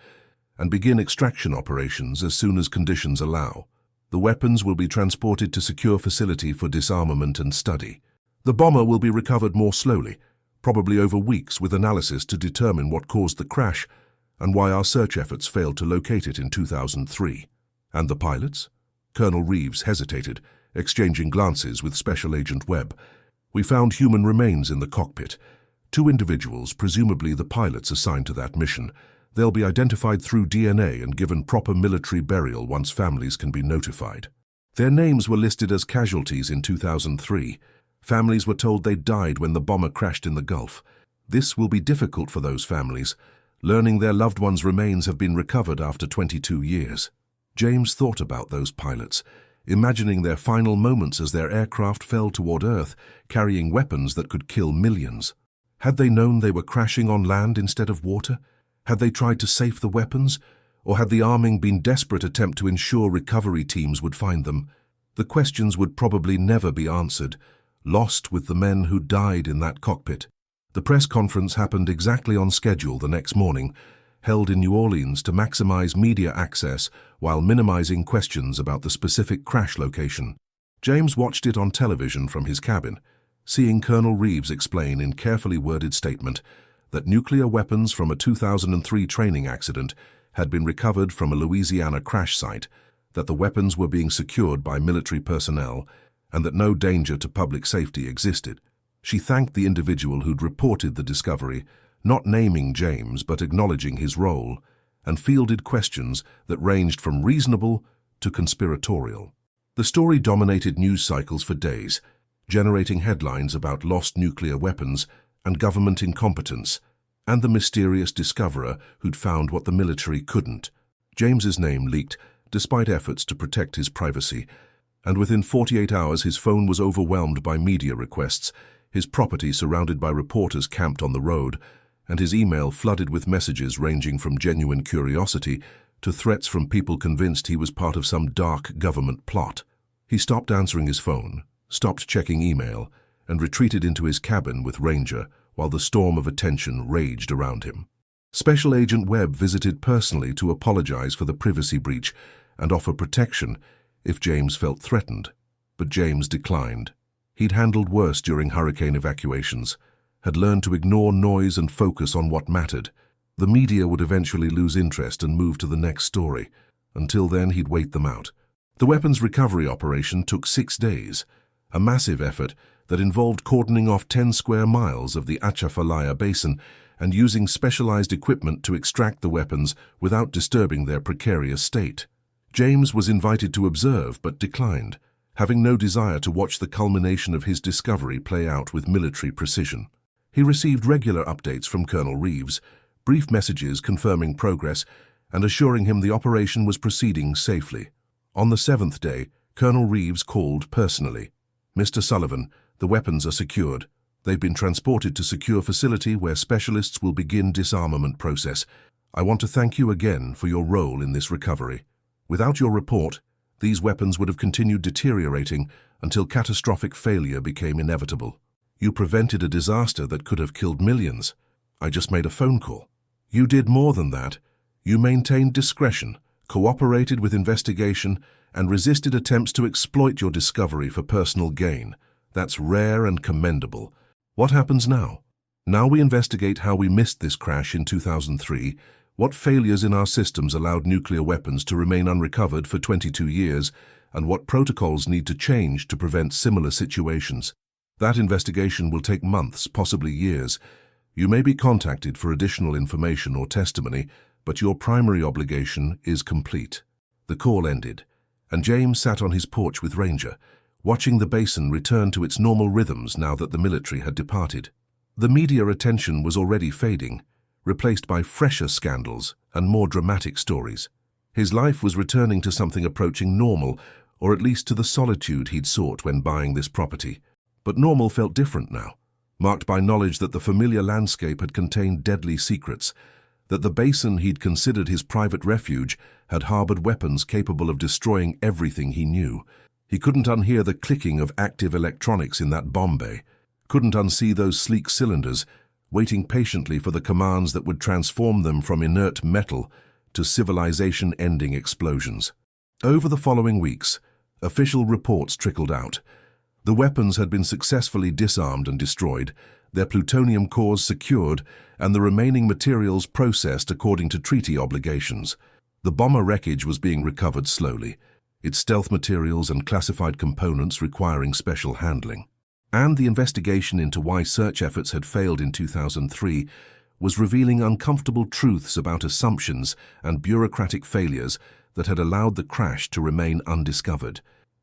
and begin extraction operations as soon as conditions allow. The weapons will be transported to secure facility for disarmament and study. The bomber will be recovered more slowly, probably over weeks, with analysis to determine what caused the crash and why our search efforts failed to locate it in 2003. And the pilots? Colonel Reeves hesitated, exchanging glances with Special Agent Webb. We found human remains in the cockpit. 2 individuals, presumably the pilots assigned to that mission. They'll be identified through DNA and given proper military burial once families can be notified. Their names were listed as casualties in 2003. Families were told they died when the bomber crashed in the Gulf. This will be difficult for those families, learning their loved ones' remains have been recovered after 22 years. James thought about those pilots, imagining their final moments as their aircraft fell toward Earth, carrying weapons that could kill millions. Had they known they were crashing on land instead of water? Had they tried to safe the weapons? Or had the arming been a desperate attempt to ensure recovery teams would find them? The questions would probably never be answered, lost with the men who died in that cockpit. The press conference happened exactly on schedule the next morning, held in New Orleans to maximize media access while minimizing questions about the specific crash location. James watched it on television from his cabin, seeing Colonel Reeves explain in carefully worded statement that nuclear weapons from a 2003 training accident had been recovered from a Louisiana crash site, that the weapons were being secured by military personnel, and that no danger to public safety existed. She thanked the individual who'd reported the discovery, not naming James but acknowledging his role, and fielded questions that ranged from reasonable to conspiratorial. The story dominated news cycles for days, generating headlines about lost nuclear weapons and government incompetence, and the mysterious discoverer who'd found what the military couldn't. James's name leaked, despite efforts to protect his privacy, and within 48 hours his phone was overwhelmed by media requests, his property surrounded by reporters camped on the road, and his email flooded with messages ranging from genuine curiosity to threats from people convinced he was part of some dark government plot. He stopped answering his phone, stopped checking email, and retreated into his cabin with Ranger while the storm of attention raged around him. Special Agent Webb visited personally to apologize for the privacy breach and offer protection if James felt threatened, but James declined. He'd handled worse during hurricane evacuations, had learned to ignore noise and focus on what mattered. The media would eventually lose interest and move to the next story. Until then, he'd wait them out. The weapons recovery operation took 6 days, a massive effort that involved cordoning off 10 square miles of the Atchafalaya Basin and using specialized equipment to extract the weapons without disturbing their precarious state. James was invited to observe but declined, having no desire to watch the culmination of his discovery play out with military precision. He received regular updates from Colonel Reeves, brief messages confirming progress and assuring him the operation was proceeding safely. On the 7th day, Colonel Reeves called personally. "Mr. Sullivan, the weapons are secured. They've been transported to secure facility where specialists will begin disarmament process. I want to thank you again for your role in this recovery. Without your report, these weapons would have continued deteriorating until catastrophic failure became inevitable. You prevented a disaster that could have killed millions. I just made a phone call. You did more than that. You maintained discretion, cooperated with investigation, and resisted attempts to exploit your discovery for personal gain. That's rare and commendable. What happens now? Now we investigate how we missed this crash in 2003, what failures in our systems allowed nuclear weapons to remain unrecovered for 22 years, and what protocols need to change to prevent similar situations. That investigation will take months, possibly years. You may be contacted for additional information or testimony, but your primary obligation is complete." The call ended, and James sat on his porch with Ranger, watching the basin return to its normal rhythms now that the military had departed. The media attention was already fading, replaced by fresher scandals and more dramatic stories. His life was returning to something approaching normal, or at least to the solitude he'd sought when buying this property. But normal felt different now, marked by knowledge that the familiar landscape had contained deadly secrets, that the basin he'd considered his private refuge had harbored weapons capable of destroying everything he knew. He couldn't unhear the clicking of active electronics in that bomb bay, couldn't unsee those sleek cylinders, waiting patiently for the commands that would transform them from inert metal to civilization-ending explosions. Over the following weeks, official reports trickled out. The weapons had been successfully disarmed and destroyed, their plutonium cores secured, and the remaining materials processed according to treaty obligations. The bomber wreckage was being recovered slowly, its stealth materials and classified components requiring special handling. And the investigation into why search efforts had failed in 2003 was revealing uncomfortable truths about assumptions and bureaucratic failures that had allowed the crash to remain undiscovered.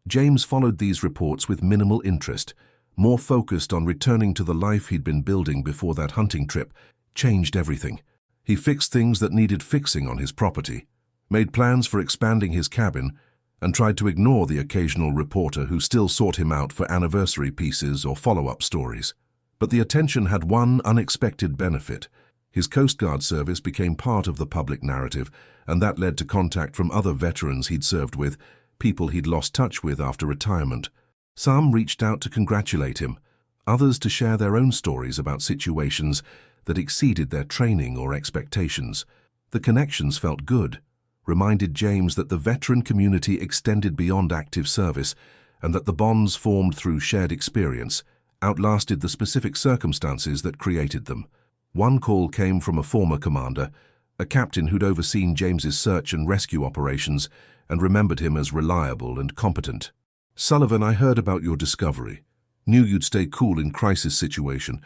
James followed these reports with minimal interest, more focused on returning to the life he'd been building before that hunting trip, changed everything. He fixed things that needed fixing on his property, made plans for expanding his cabin, and tried to ignore the occasional reporter who still sought him out for anniversary pieces or follow-up stories. But the attention had one unexpected benefit. His Coast Guard service became part of the public narrative, and that led to contact from other veterans he'd served with, people he'd lost touch with after retirement. Some reached out to congratulate him, others to share their own stories about situations that exceeded their training or expectations. The connections felt good, reminded James that the veteran community extended beyond active service and that the bonds formed through shared experience outlasted the specific circumstances that created them. One call came from a former commander, a captain who'd overseen James's search and rescue operations and remembered him as reliable and competent. "Sullivan, I heard about your discovery. Knew you'd stay cool in crisis situation.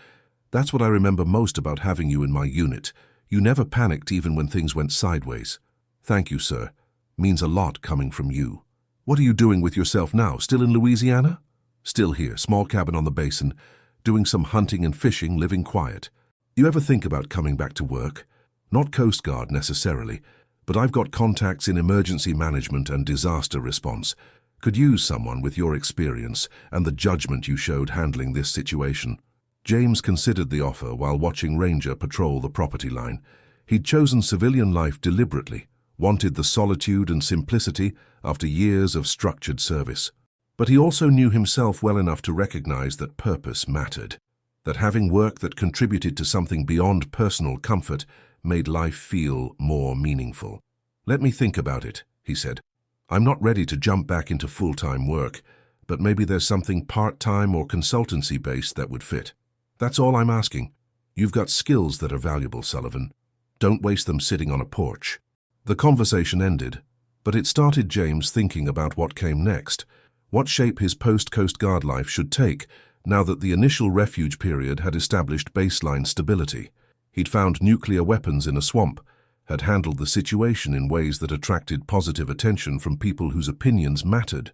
That's what I remember most about having you in my unit. You never panicked even when things went sideways. Thank you, sir. Means a lot coming from you. What are you doing with yourself now? Still in Louisiana?" "Still here, small cabin on the basin, doing some hunting and fishing, living quiet. You ever think about coming back to work? Not Coast Guard necessarily, but I've got contacts in emergency management and disaster response. Could use someone with your experience and the judgment you showed handling this situation." James considered the offer while watching Ranger patrol the property line. He'd chosen civilian life deliberately, wanted the solitude and simplicity after years of structured service. But he also knew himself well enough to recognize that purpose mattered, that having work that contributed to something beyond personal comfort made life feel more meaningful. "Let me think about it," he said. "I'm not ready to jump back into full-time work, but maybe there's something part-time or consultancy-based that would fit. That's all I'm asking. You've got skills that are valuable, Sullivan. Don't waste them sitting on a porch." The conversation ended, but it started James thinking about what came next, what shape his post-Coast Guard life should take now that the initial refuge period had established baseline stability. He'd found nuclear weapons in a swamp, had handled the situation in ways that attracted positive attention from people whose opinions mattered.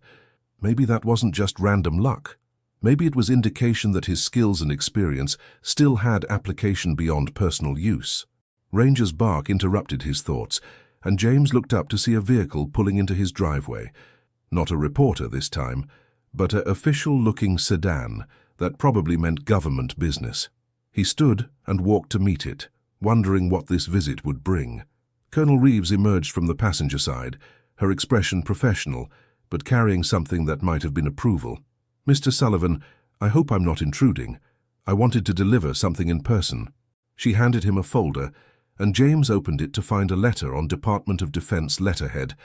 Maybe that wasn't just random luck. Maybe it was indication that his skills and experience still had application beyond personal use. Ranger's bark interrupted his thoughts, and James looked up to see a vehicle pulling into his driveway. Not a reporter this time, but an official-looking sedan that probably meant government business. He stood and walked to meet it, wondering what this visit would bring. Colonel Reeves emerged from the passenger side, her expression professional, but carrying something that might have been approval. "Mr. Sullivan, I hope I'm not intruding. I wanted to deliver something in person." She handed him a folder, and James opened it to find a letter on Department of Defense letterhead,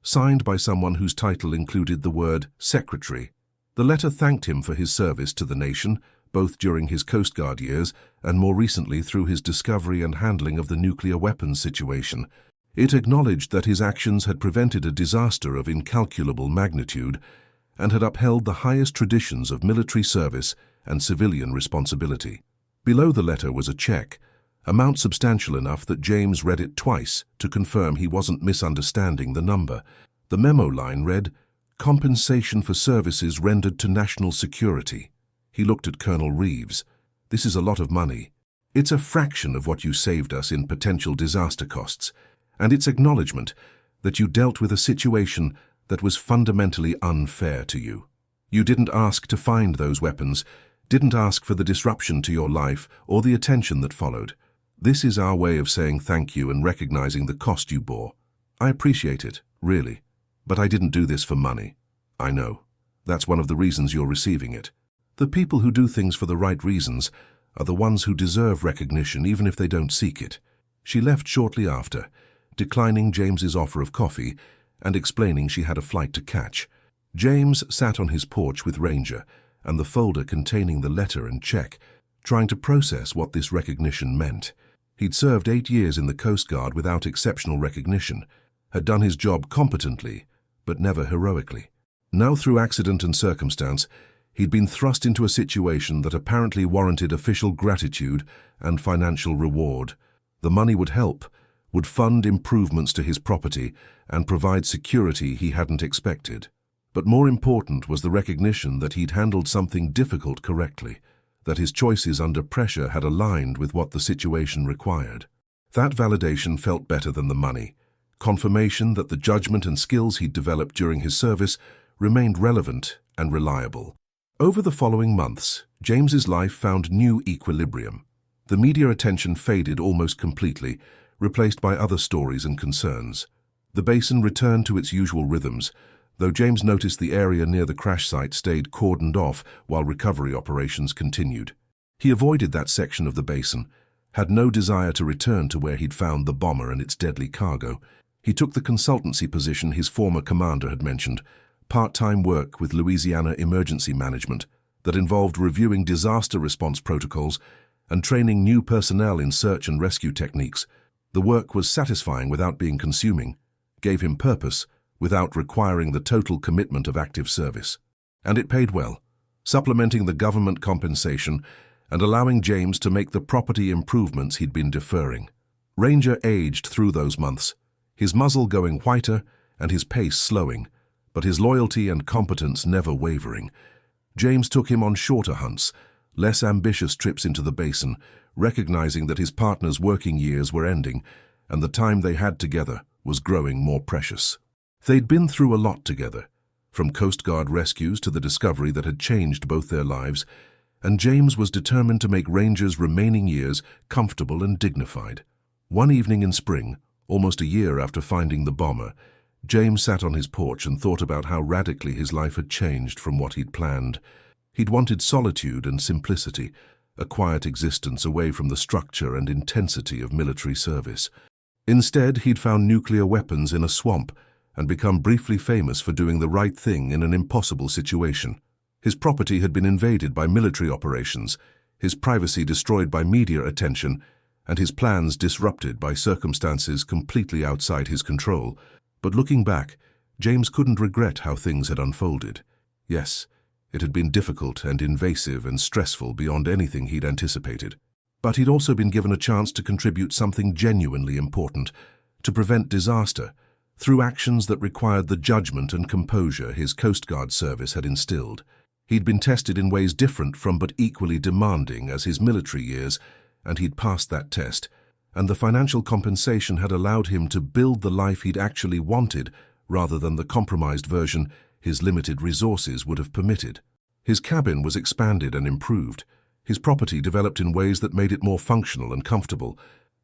signed by someone whose title included the word Secretary. The letter thanked him for his service to the nation, both during his Coast Guard years and more recently through his discovery and handling of the nuclear weapons situation. It acknowledged that his actions had prevented a disaster of incalculable magnitude and had upheld the highest traditions of military service and civilian responsibility. Below the letter was a check, amount substantial enough that James read it twice to confirm he wasn't misunderstanding the number. The memo line read, "Compensation for services rendered to national security." He looked at Colonel Reeves. "This is a lot of money. It's a fraction of what you saved us in potential disaster costs, and it's acknowledgement that you dealt with a situation that was fundamentally unfair to you. You didn't ask to find those weapons, didn't ask for the disruption to your life or the attention that followed. This is our way of saying thank you and recognizing the cost you bore. I appreciate it, really, but I didn't do this for money. I know. That's one of the reasons you're receiving it. The people who do things for the right reasons are the ones who deserve recognition even if they don't seek it." She left shortly after, declining James's offer of coffee and explaining she had a flight to catch. James sat on his porch with Ranger and the folder containing the letter and check, trying to process what this recognition meant. He'd served 8 years in the Coast Guard without exceptional recognition, had done his job competently, but never heroically. Now, through accident and circumstance, he'd been thrust into a situation that apparently warranted official gratitude and financial reward. The money would help, would fund improvements to his property and provide security he hadn't expected. But more important was the recognition that he'd handled something difficult correctly, that his choices under pressure had aligned with what the situation required. That validation felt better than the money, confirmation that the judgment and skills he'd developed during his service remained relevant and reliable. Over the following months, James's life found new equilibrium. The media attention faded almost completely, replaced by other stories and concerns. The basin returned to its usual rhythms, though James noticed the area near the crash site stayed cordoned off while recovery operations continued. He avoided that section of the basin, had no desire to return to where he'd found the bomber and its deadly cargo. He took the consultancy position his former commander had mentioned, part-time work with Louisiana Emergency Management that involved reviewing disaster response protocols and training new personnel in search and rescue techniques. The work was satisfying without being consuming, gave him purpose without requiring the total commitment of active service. And it paid well, supplementing the government compensation and allowing James to make the property improvements he'd been deferring. Ranger aged through those months, his muzzle going whiter and his pace slowing, but his loyalty and competence never wavering. James took him on shorter hunts, less ambitious trips into the basin, recognizing that his partner's working years were ending and the time they had together was growing more precious. They'd been through a lot together, from Coast Guard rescues to the discovery that had changed both their lives, and James was determined to make Ranger's remaining years comfortable and dignified. One evening in spring, almost a year after finding the bomber, James sat on his porch and thought about how radically his life had changed from what he'd planned. He'd wanted solitude and simplicity, a quiet existence away from the structure and intensity of military service. Instead, he'd found nuclear weapons in a swamp and become briefly famous for doing the right thing in an impossible situation. His property had been invaded by military operations, his privacy destroyed by media attention, and his plans disrupted by circumstances completely outside his control. But looking back, James couldn't regret how things had unfolded. Yes, It had been difficult and invasive and stressful beyond anything he'd anticipated. But he'd also been given a chance to contribute something genuinely important, to prevent disaster, through actions that required the judgment and composure his Coast Guard service had instilled. He'd been tested in ways different from but equally demanding as his military years, and he'd passed that test, and the financial compensation had allowed him to build the life he'd actually wanted rather than the compromised version his limited resources would have permitted. His cabin was expanded and improved, his property developed in ways that made it more functional and comfortable,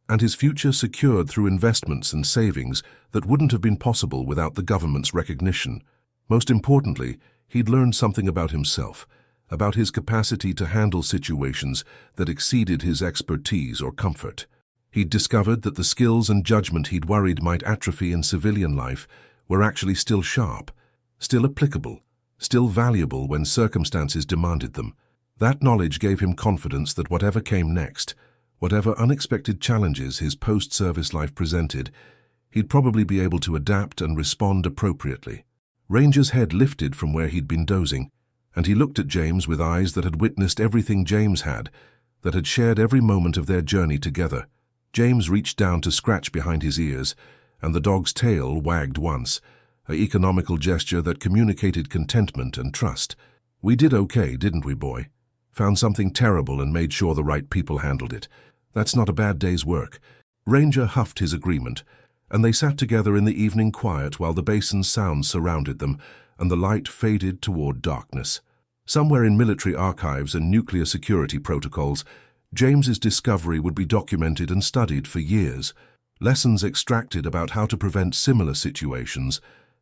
and his future secured through investments and savings that wouldn't have been possible without the government's recognition. Most importantly, he'd learned something about himself, about his capacity to handle situations that exceeded his expertise or comfort. He'd discovered that the skills and judgment he'd worried might atrophy in civilian life were actually still sharp, still applicable, still valuable when circumstances demanded them. That knowledge gave him confidence that whatever came next, whatever unexpected challenges his post-service life presented, he'd probably be able to adapt and respond appropriately. Ranger's head lifted from where he'd been dozing, and he looked at James with eyes that had witnessed everything James had, that had shared every moment of their journey together. James reached down to scratch behind his ears, and the dog's tail wagged once, an economical gesture that communicated contentment and trust. "We did okay, didn't we, boy? Found something terrible and made sure the right people handled it. That's not a bad day's work." Ranger huffed his agreement, and they sat together in the evening quiet while the basin's sounds surrounded them and the light faded toward darkness. Somewhere in military archives and nuclear security protocols, James's discovery would be documented and studied for years, lessons extracted about how to prevent similar situations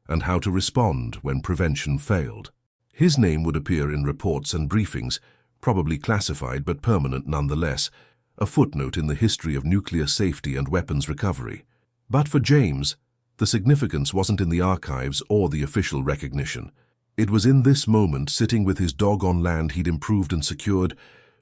and how to respond when prevention failed. His name would appear in reports and briefings, probably classified but permanent nonetheless, a footnote in the history of nuclear safety and weapons recovery. But for James, the significance wasn't in the archives or the official recognition. It was in this moment, sitting with his dog on land he'd improved and secured,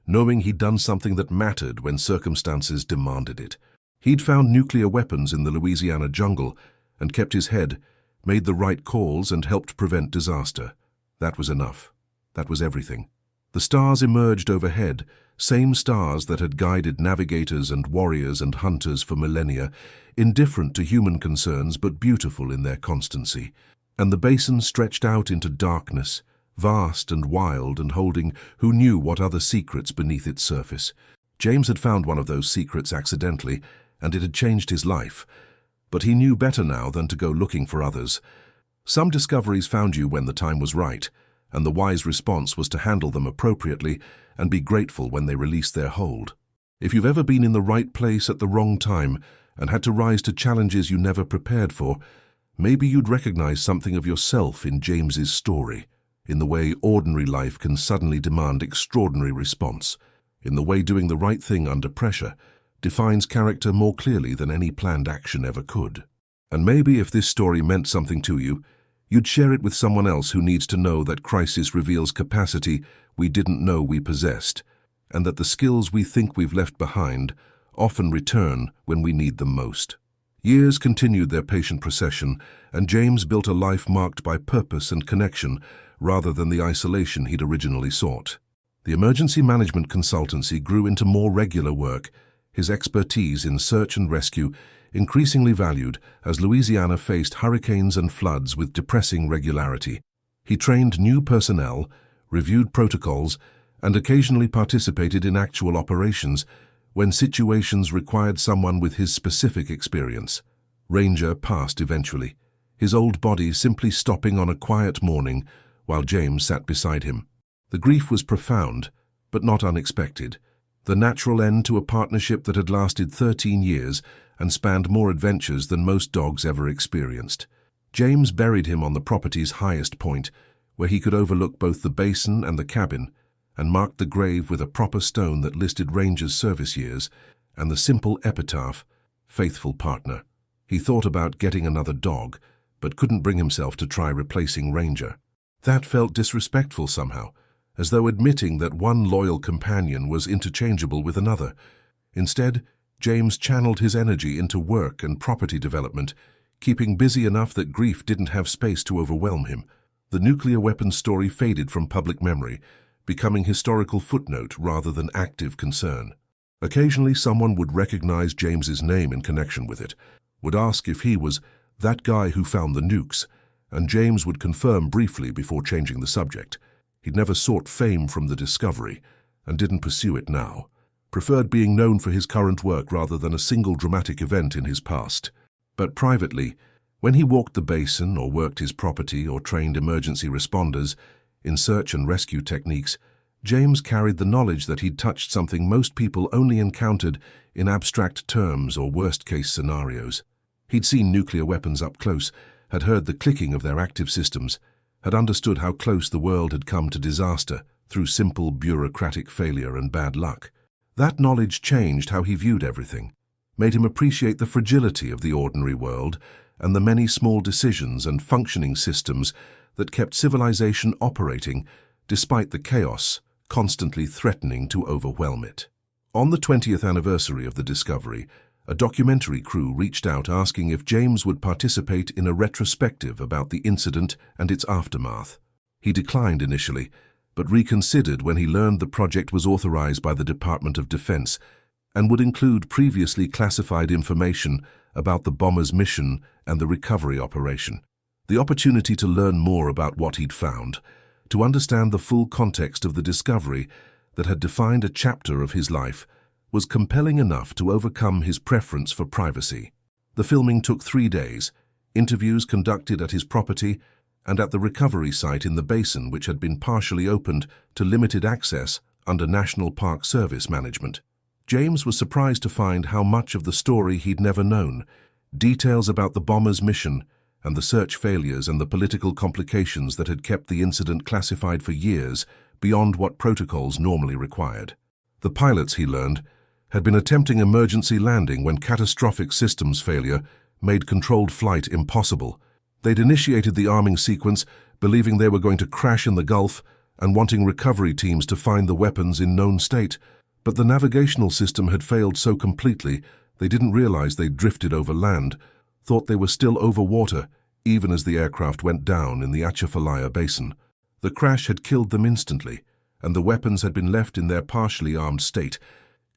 knowing he'd done something that mattered when circumstances demanded it. He'd found nuclear weapons in the Louisiana jungle and kept his head, made the right calls and helped prevent disaster. That was enough. That was everything. The stars emerged overhead, same stars that had guided navigators and warriors and hunters for millennia, indifferent to human concerns but beautiful in their constancy. And the basin stretched out into darkness, vast and wild and holding who knew what other secrets beneath its surface. James had found one of those secrets accidentally, and it had changed his life. But he knew better now than to go looking for others. Some discoveries found you when the time was right, and the wise response was to handle them appropriately and be grateful when they released their hold. If you've ever been in the right place at the wrong time and had to rise to challenges you never prepared for, maybe you'd recognize something of yourself in James's story, in the way ordinary life can suddenly demand extraordinary response, in the way doing the right thing under pressure defines character more clearly than any planned action ever could. And maybe if this story meant something to you, you'd share it with someone else who needs to know that crisis reveals capacity we didn't know we possessed, and that the skills we think we've left behind often return when we need them most. Years continued their patient procession, and James built a life marked by purpose and connection rather than the isolation he'd originally sought. The emergency management consultancy grew into more regular work, his expertise in search and rescue increasingly valued as Louisiana faced hurricanes and floods with depressing regularity. He trained new personnel, reviewed protocols, and occasionally participated in actual operations when situations required someone with his specific experience. Ranger passed eventually, his old body simply stopping on a quiet morning while James sat beside him. The grief was profound, but not unexpected, the natural end to a partnership that had lasted 13 years and spanned more adventures than most dogs ever experienced. James buried him on the property's highest point, where he could overlook both the basin and the cabin, and marked the grave with a proper stone that listed Ranger's service years and the simple epitaph, "Faithful partner." He thought about getting another dog, but couldn't bring himself to try replacing Ranger. That felt disrespectful somehow, as though admitting that one loyal companion was interchangeable with another. Instead, James channeled his energy into work and property development, keeping busy enough that grief didn't have space to overwhelm him. The nuclear weapons story faded from public memory, becoming historical footnote rather than active concern. Occasionally someone would recognize James's name in connection with it, would ask if he was that guy who found the nukes, and James would confirm briefly before changing the subject. He'd never sought fame from the discovery, and didn't pursue it now. Preferred being known for his current work rather than a single dramatic event in his past. But privately, when he walked the basin or worked his property or trained emergency responders in search and rescue techniques, James carried the knowledge that he'd touched something most people only encountered in abstract terms or worst-case scenarios. He'd seen nuclear weapons up close, had heard the clicking of their active systems, had understood how close the world had come to disaster through simple bureaucratic failure and bad luck. That knowledge changed how he viewed everything, made him appreciate the fragility of the ordinary world and the many small decisions and functioning systems that kept civilization operating despite the chaos constantly threatening to overwhelm it. On the 20th anniversary of the discovery, a documentary crew reached out asking if James would participate in a retrospective about the incident and its aftermath. He declined initially, but reconsidered when he learned the project was authorized by the Department of Defense and would include previously classified information about the bomber's mission and the recovery operation. The opportunity to learn more about what he'd found, to understand the full context of the discovery that had defined a chapter of his life, was compelling enough to overcome his preference for privacy. The filming took 3 days, interviews conducted at his property and at the recovery site in the basin, which had been partially opened to limited access under National Park Service management. James was surprised to find how much of the story he'd never known, details about the bomber's mission and the search failures and the political complications that had kept the incident classified for years beyond what protocols normally required. The pilots, he learned, had been attempting emergency landing when catastrophic systems failure made controlled flight impossible. They'd initiated the arming sequence, believing they were going to crash in the Gulf and wanting recovery teams to find the weapons in known state, but the navigational system had failed so completely they didn't realize they'd drifted over land, thought they were still over water, even as the aircraft went down in the Atchafalaya Basin. The crash had killed them instantly, and the weapons had been left in their partially armed state,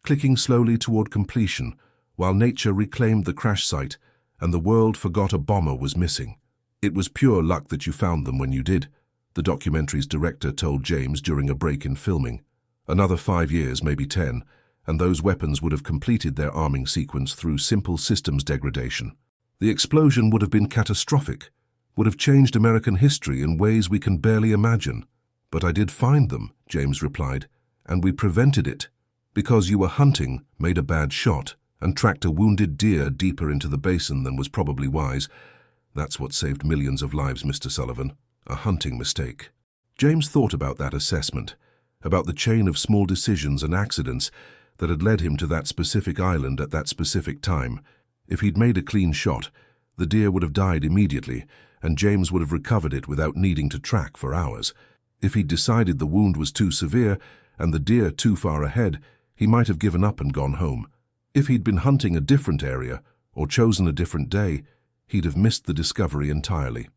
clicking slowly toward completion, while nature reclaimed the crash site and the world forgot a bomber was missing. "It was pure luck that you found them when you did," the documentary's director told James during a break in filming. "Another 5 years, maybe 10, and those weapons would have completed their arming sequence through simple systems degradation. The explosion would have been catastrophic, would have changed American history in ways we can barely imagine. But I did find them," James replied, "and we prevented it. Because you were hunting, made a bad shot, and tracked a wounded deer deeper into the basin than was probably wise. That's what saved millions of lives, Mr. Sullivan. A hunting mistake." James thought about that assessment, about the chain of small decisions and accidents that had led him to that specific island at that specific time. If he'd made a clean shot, the deer would have died immediately, and James would have recovered it without needing to track for hours. If he'd decided the wound was too severe and the deer too far ahead, he might have given up and gone home. If he'd been hunting a different area or chosen a different day, he'd have missed the discovery entirely.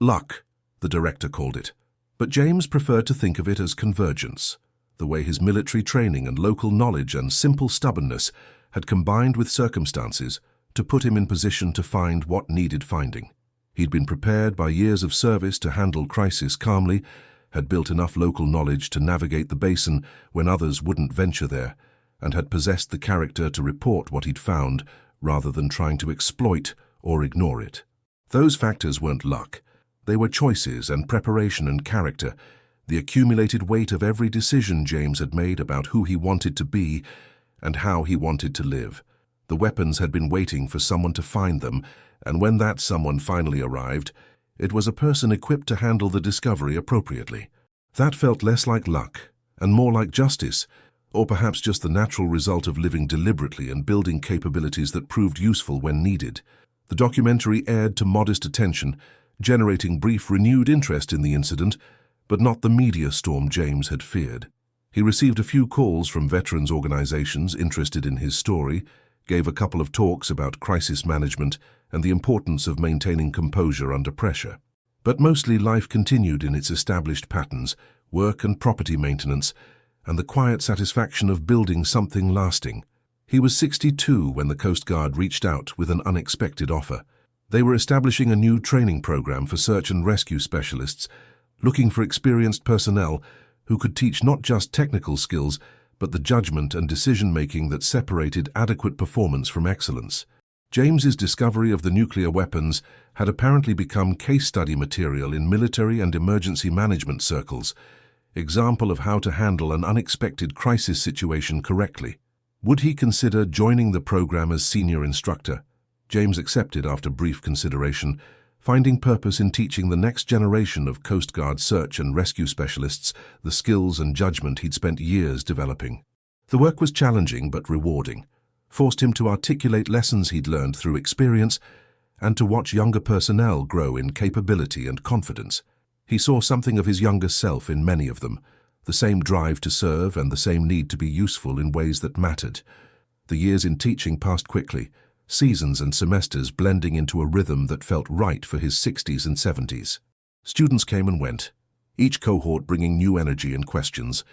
Luck, the director called it. But James preferred to think of it as convergence, the way his military training and local knowledge and simple stubbornness had combined with circumstances to put him in position to find what needed finding. He'd been prepared by years of service to handle crisis calmly, had built enough local knowledge to navigate the basin when others wouldn't venture there, and had possessed the character to report what he'd found rather than trying to exploit or ignore it. Those factors weren't luck. They were choices and preparation and character, the accumulated weight of every decision James had made about who he wanted to be and how he wanted to live. The weapons had been waiting for someone to find them, and when that someone finally arrived, it was a person equipped to handle the discovery appropriately. That felt less like luck and more like justice, or perhaps just the natural result of living deliberately and building capabilities that proved useful when needed. The documentary aired to modest attention, generating brief renewed interest in the incident, but not the media storm James had feared. He received a few calls from veterans organizations interested in his story, gave a couple of talks about crisis management and the importance of maintaining composure under pressure. But mostly life continued in its established patterns, work and property maintenance, and the quiet satisfaction of building something lasting. He was 62 when the Coast Guard reached out with an unexpected offer. They were establishing a new training program for search and rescue specialists, looking for experienced personnel who could teach not just technical skills, but the judgment and decision-making that separated adequate performance from excellence. James's discovery of the nuclear weapons had apparently become case study material in military and emergency management circles, example of how to handle an unexpected crisis situation correctly. Would he consider joining the program as senior instructor? James accepted after brief consideration, finding purpose in teaching the next generation of Coast Guard search and rescue specialists the skills and judgment he'd spent years developing. The work was challenging but rewarding, forced him to articulate lessons he'd learned through experience and to watch younger personnel grow in capability and confidence. He saw something of his younger self in many of them, the same drive to serve and the same need to be useful in ways that mattered. The years in teaching passed quickly, seasons and semesters blending into a rhythm that felt right for his 60s and 70s. Students came and went, each cohort bringing new energy and questions,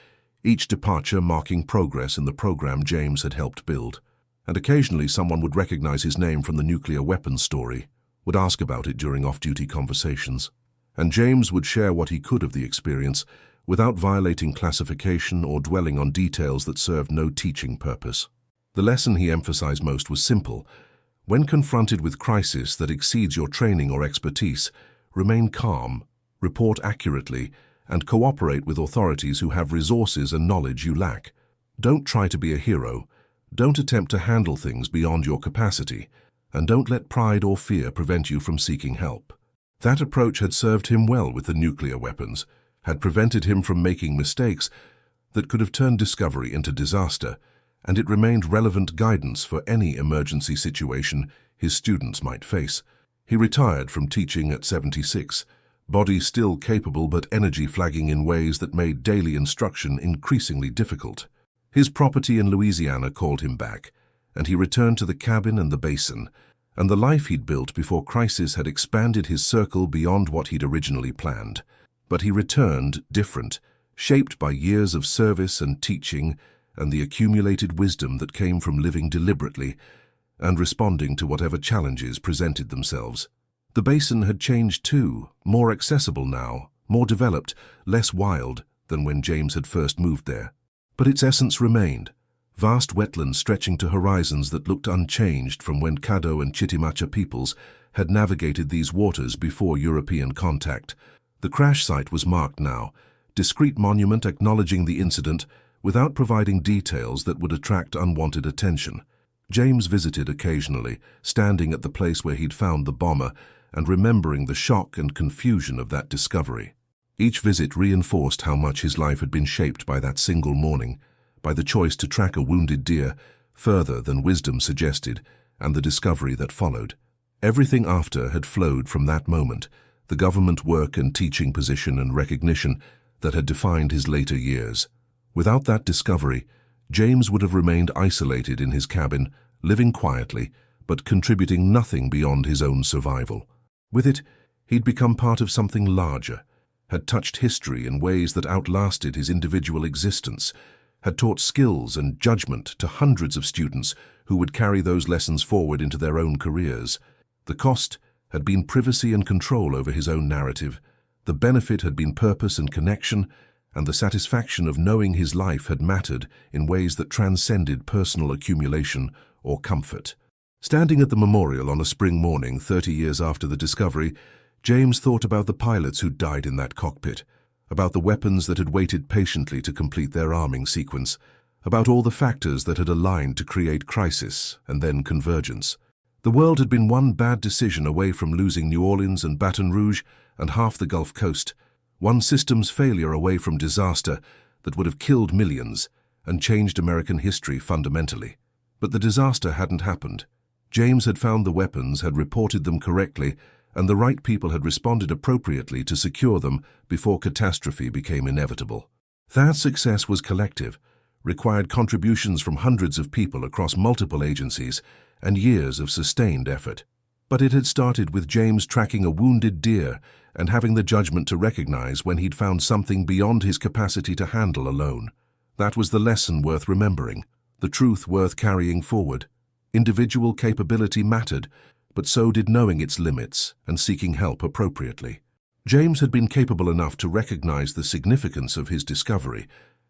each departure marking progress in the program James had helped build. And occasionally someone would recognize his name from the nuclear weapons story, would ask about it during off-duty conversations. And James would share what he could of the experience without violating classification or dwelling on details that served no teaching purpose. The lesson he emphasized most was simple. When confronted with crisis that exceeds your training or expertise, remain calm, report accurately, and cooperate with authorities who have resources and knowledge you lack. Don't try to be a hero. Don't attempt to handle things beyond your capacity, and don't let pride or fear prevent you from seeking help. That approach had served him well with the nuclear weapons, had prevented him from making mistakes that could have turned discovery into disaster, and it remained relevant guidance for any emergency situation his students might face. He retired from teaching at 76, body still capable but energy flagging in ways that made daily instruction increasingly difficult. His property in Louisiana called him back, and he returned to the cabin and the basin, and the life he'd built before crisis had expanded his circle beyond what he'd originally planned. But he returned different, shaped by years of service and teaching and the accumulated wisdom that came from living deliberately and responding to whatever challenges presented themselves. The basin had changed too, more accessible now, more developed, less wild than when James had first moved there. But its essence remained, vast wetlands stretching to horizons that looked unchanged from when Caddo and Chitimacha peoples had navigated these waters before European contact. The crash site was marked now, discreet monument acknowledging the incident without providing details that would attract unwanted attention. James visited occasionally, standing at the place where he'd found the bomber and remembering the shock and confusion of that discovery. Each visit reinforced how much his life had been shaped by that single morning, by the choice to track a wounded deer further than wisdom suggested and the discovery that followed. Everything after had flowed from that moment, the government work and teaching position and recognition that had defined his later years. Without that discovery, James would have remained isolated in his cabin, living quietly, but contributing nothing beyond his own survival. With it, he'd become part of something larger, had touched history in ways that outlasted his individual existence, had taught skills and judgment to hundreds of students who would carry those lessons forward into their own careers. The cost had been privacy and control over his own narrative. The benefit had been purpose and connection, and the satisfaction of knowing his life had mattered in ways that transcended personal accumulation or comfort. Standing at the memorial on a spring morning 30 years after the discovery, James thought about the pilots who'd died in that cockpit, about the weapons that had waited patiently to complete their arming sequence, about all the factors that had aligned to create crisis and then convergence. The world had been one bad decision away from losing New Orleans and Baton Rouge and half the Gulf Coast, one systems failure away from disaster that would have killed millions and changed American history fundamentally. But the disaster hadn't happened. James had found the weapons, had reported them correctly, and the right people had responded appropriately to secure them before catastrophe became inevitable. That success was collective, required contributions from hundreds of people across multiple agencies, and years of sustained effort. But it had started with James tracking a wounded deer and having the judgment to recognize when he'd found something beyond his capacity to handle alone. That was the lesson worth remembering, the truth worth carrying forward. Individual capability mattered, but so did knowing its limits and seeking help appropriately. James had been capable enough to recognize the significance of his discovery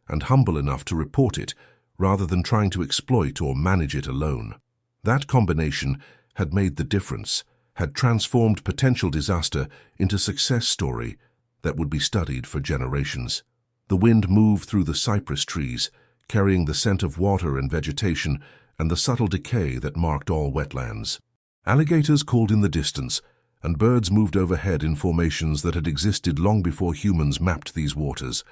and humble enough to report it rather than trying to exploit or manage it alone. That combination had made the difference, had transformed potential disaster into success story that would be studied for generations. The wind moved through the cypress trees, carrying the scent of water and vegetation and the subtle decay that marked all wetlands. Alligators called in the distance, and birds moved overhead in formations that had existed long before humans mapped these waters.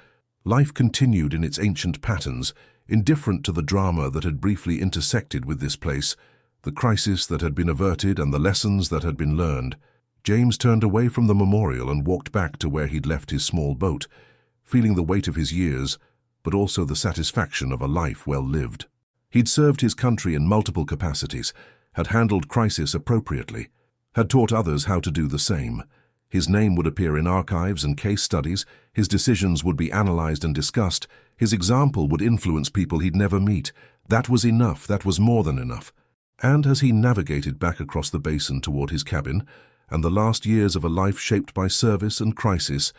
Life continued in its ancient patterns, indifferent to the drama that had briefly intersected with this place, the crisis that had been averted and the lessons that had been learned. James turned away from the memorial and walked back to where he'd left his small boat, feeling the weight of his years, but also the satisfaction of a life well lived. He'd served his country in multiple capacities, had handled crisis appropriately, had taught others how to do the same. His name would appear in archives and case studies, his decisions would be analyzed and discussed, his example would influence people he'd never meet. That was enough, that was more than enough. And as he navigated back across the basin toward his cabin, and the last years of a life shaped by service and crisis,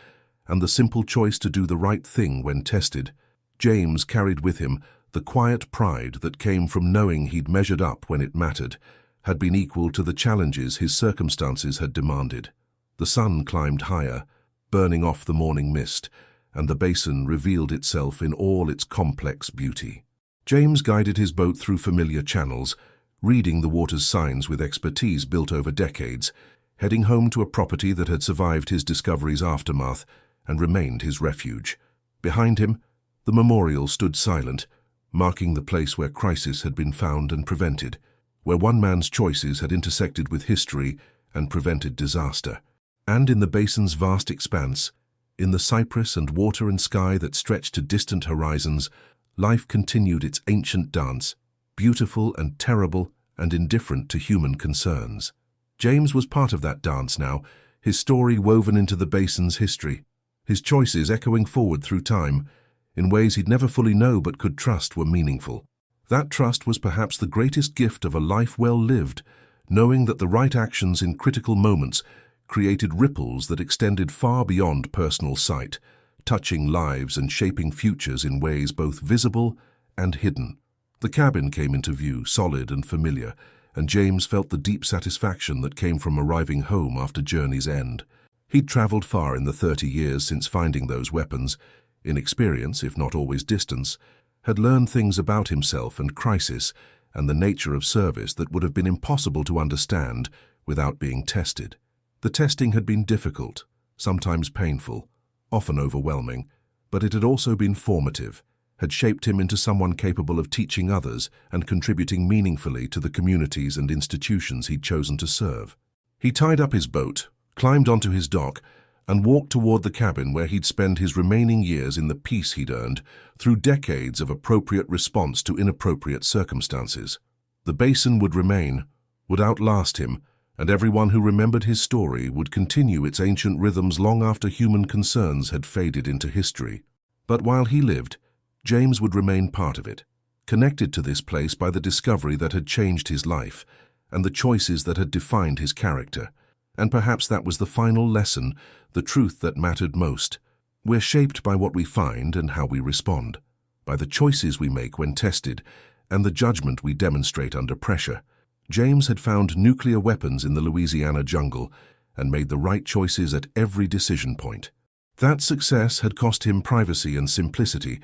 and the simple choice to do the right thing when tested, James carried with him the quiet pride that came from knowing he'd measured up when it mattered, had been equal to the challenges his circumstances had demanded. The sun climbed higher, burning off the morning mist, and the basin revealed itself in all its complex beauty. James guided his boat through familiar channels, reading the water's signs with expertise built over decades, heading home to a property that had survived his discovery's aftermath and remained his refuge. Behind him, the memorial stood silent, marking the place where crisis had been found and prevented, where one man's choices had intersected with history and prevented disaster. And in the basin's vast expanse, in the cypress and water and sky that stretched to distant horizons, life continued its ancient dance, beautiful and terrible and indifferent to human concerns. James was part of that dance now, his story woven into the basin's history, his choices echoing forward through time, in ways he'd never fully know but could trust were meaningful. That trust was perhaps the greatest gift of a life well lived, knowing that the right actions in critical moments created ripples that extended far beyond personal sight, touching lives and shaping futures in ways both visible and hidden. The cabin came into view, solid and familiar, and James felt the deep satisfaction that came from arriving home after journey's end. He'd traveled far in the 30 years since finding those weapons, in experience, if not always distance, had learned things about himself and crisis and the nature of service that would have been impossible to understand without being tested. The testing had been difficult, sometimes painful, often overwhelming, but it had also been formative, had shaped him into someone capable of teaching others and contributing meaningfully to the communities and institutions he'd chosen to serve. He tied up his boat, climbed onto his dock, and walked toward the cabin where he'd spend his remaining years in the peace he'd earned through decades of appropriate response to inappropriate circumstances. The basin would remain, would outlast him, and everyone who remembered his story would continue its ancient rhythms long after human concerns had faded into history. But while he lived, James would remain part of it, connected to this place by the discovery that had changed his life and the choices that had defined his character. And perhaps that was the final lesson, the truth that mattered most. We're shaped by what we find and how we respond, by the choices we make when tested, and the judgment we demonstrate under pressure. James had found nuclear weapons in the Louisiana jungle and made the right choices at every decision point. That success had cost him privacy and simplicity,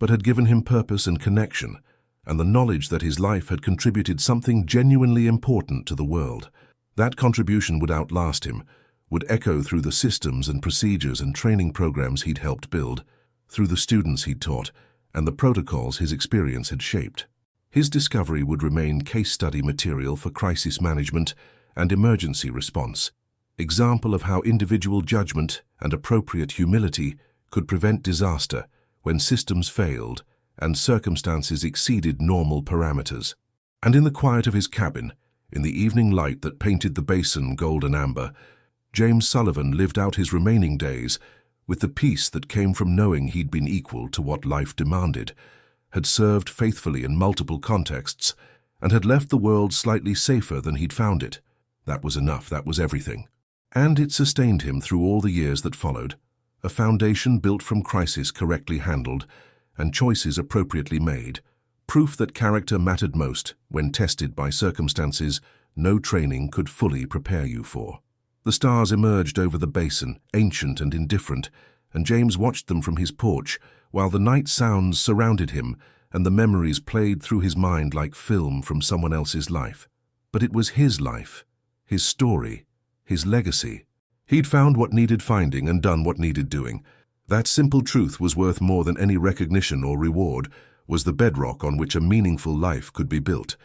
but had given him purpose and connection, and the knowledge that his life had contributed something genuinely important to the world. That contribution would outlast him, would echo through the systems and procedures and training programs he'd helped build, through the students he'd taught, and the protocols his experience had shaped. His discovery would remain case study material for crisis management and emergency response, example of how individual judgment and appropriate humility could prevent disaster when systems failed and circumstances exceeded normal parameters. And in the quiet of his cabin, In the evening light that painted the basin gold and amber, James Sullivan lived out his remaining days with the peace that came from knowing he'd been equal to what life demanded, had served faithfully in multiple contexts, and had left the world slightly safer than he'd found it. That was enough, that was everything. And it sustained him through all the years that followed, a foundation built from crisis correctly handled and choices appropriately made, proof that character mattered most when tested by circumstances no training could fully prepare you for. The stars emerged over the basin, ancient and indifferent, and James watched them from his porch, while the night sounds surrounded him and the memories played through his mind like film from someone else's life. But it was his life, his story, his legacy. He'd found what needed finding and done what needed doing. That simple truth was worth more than any recognition or reward, was the bedrock on which a meaningful life could be built.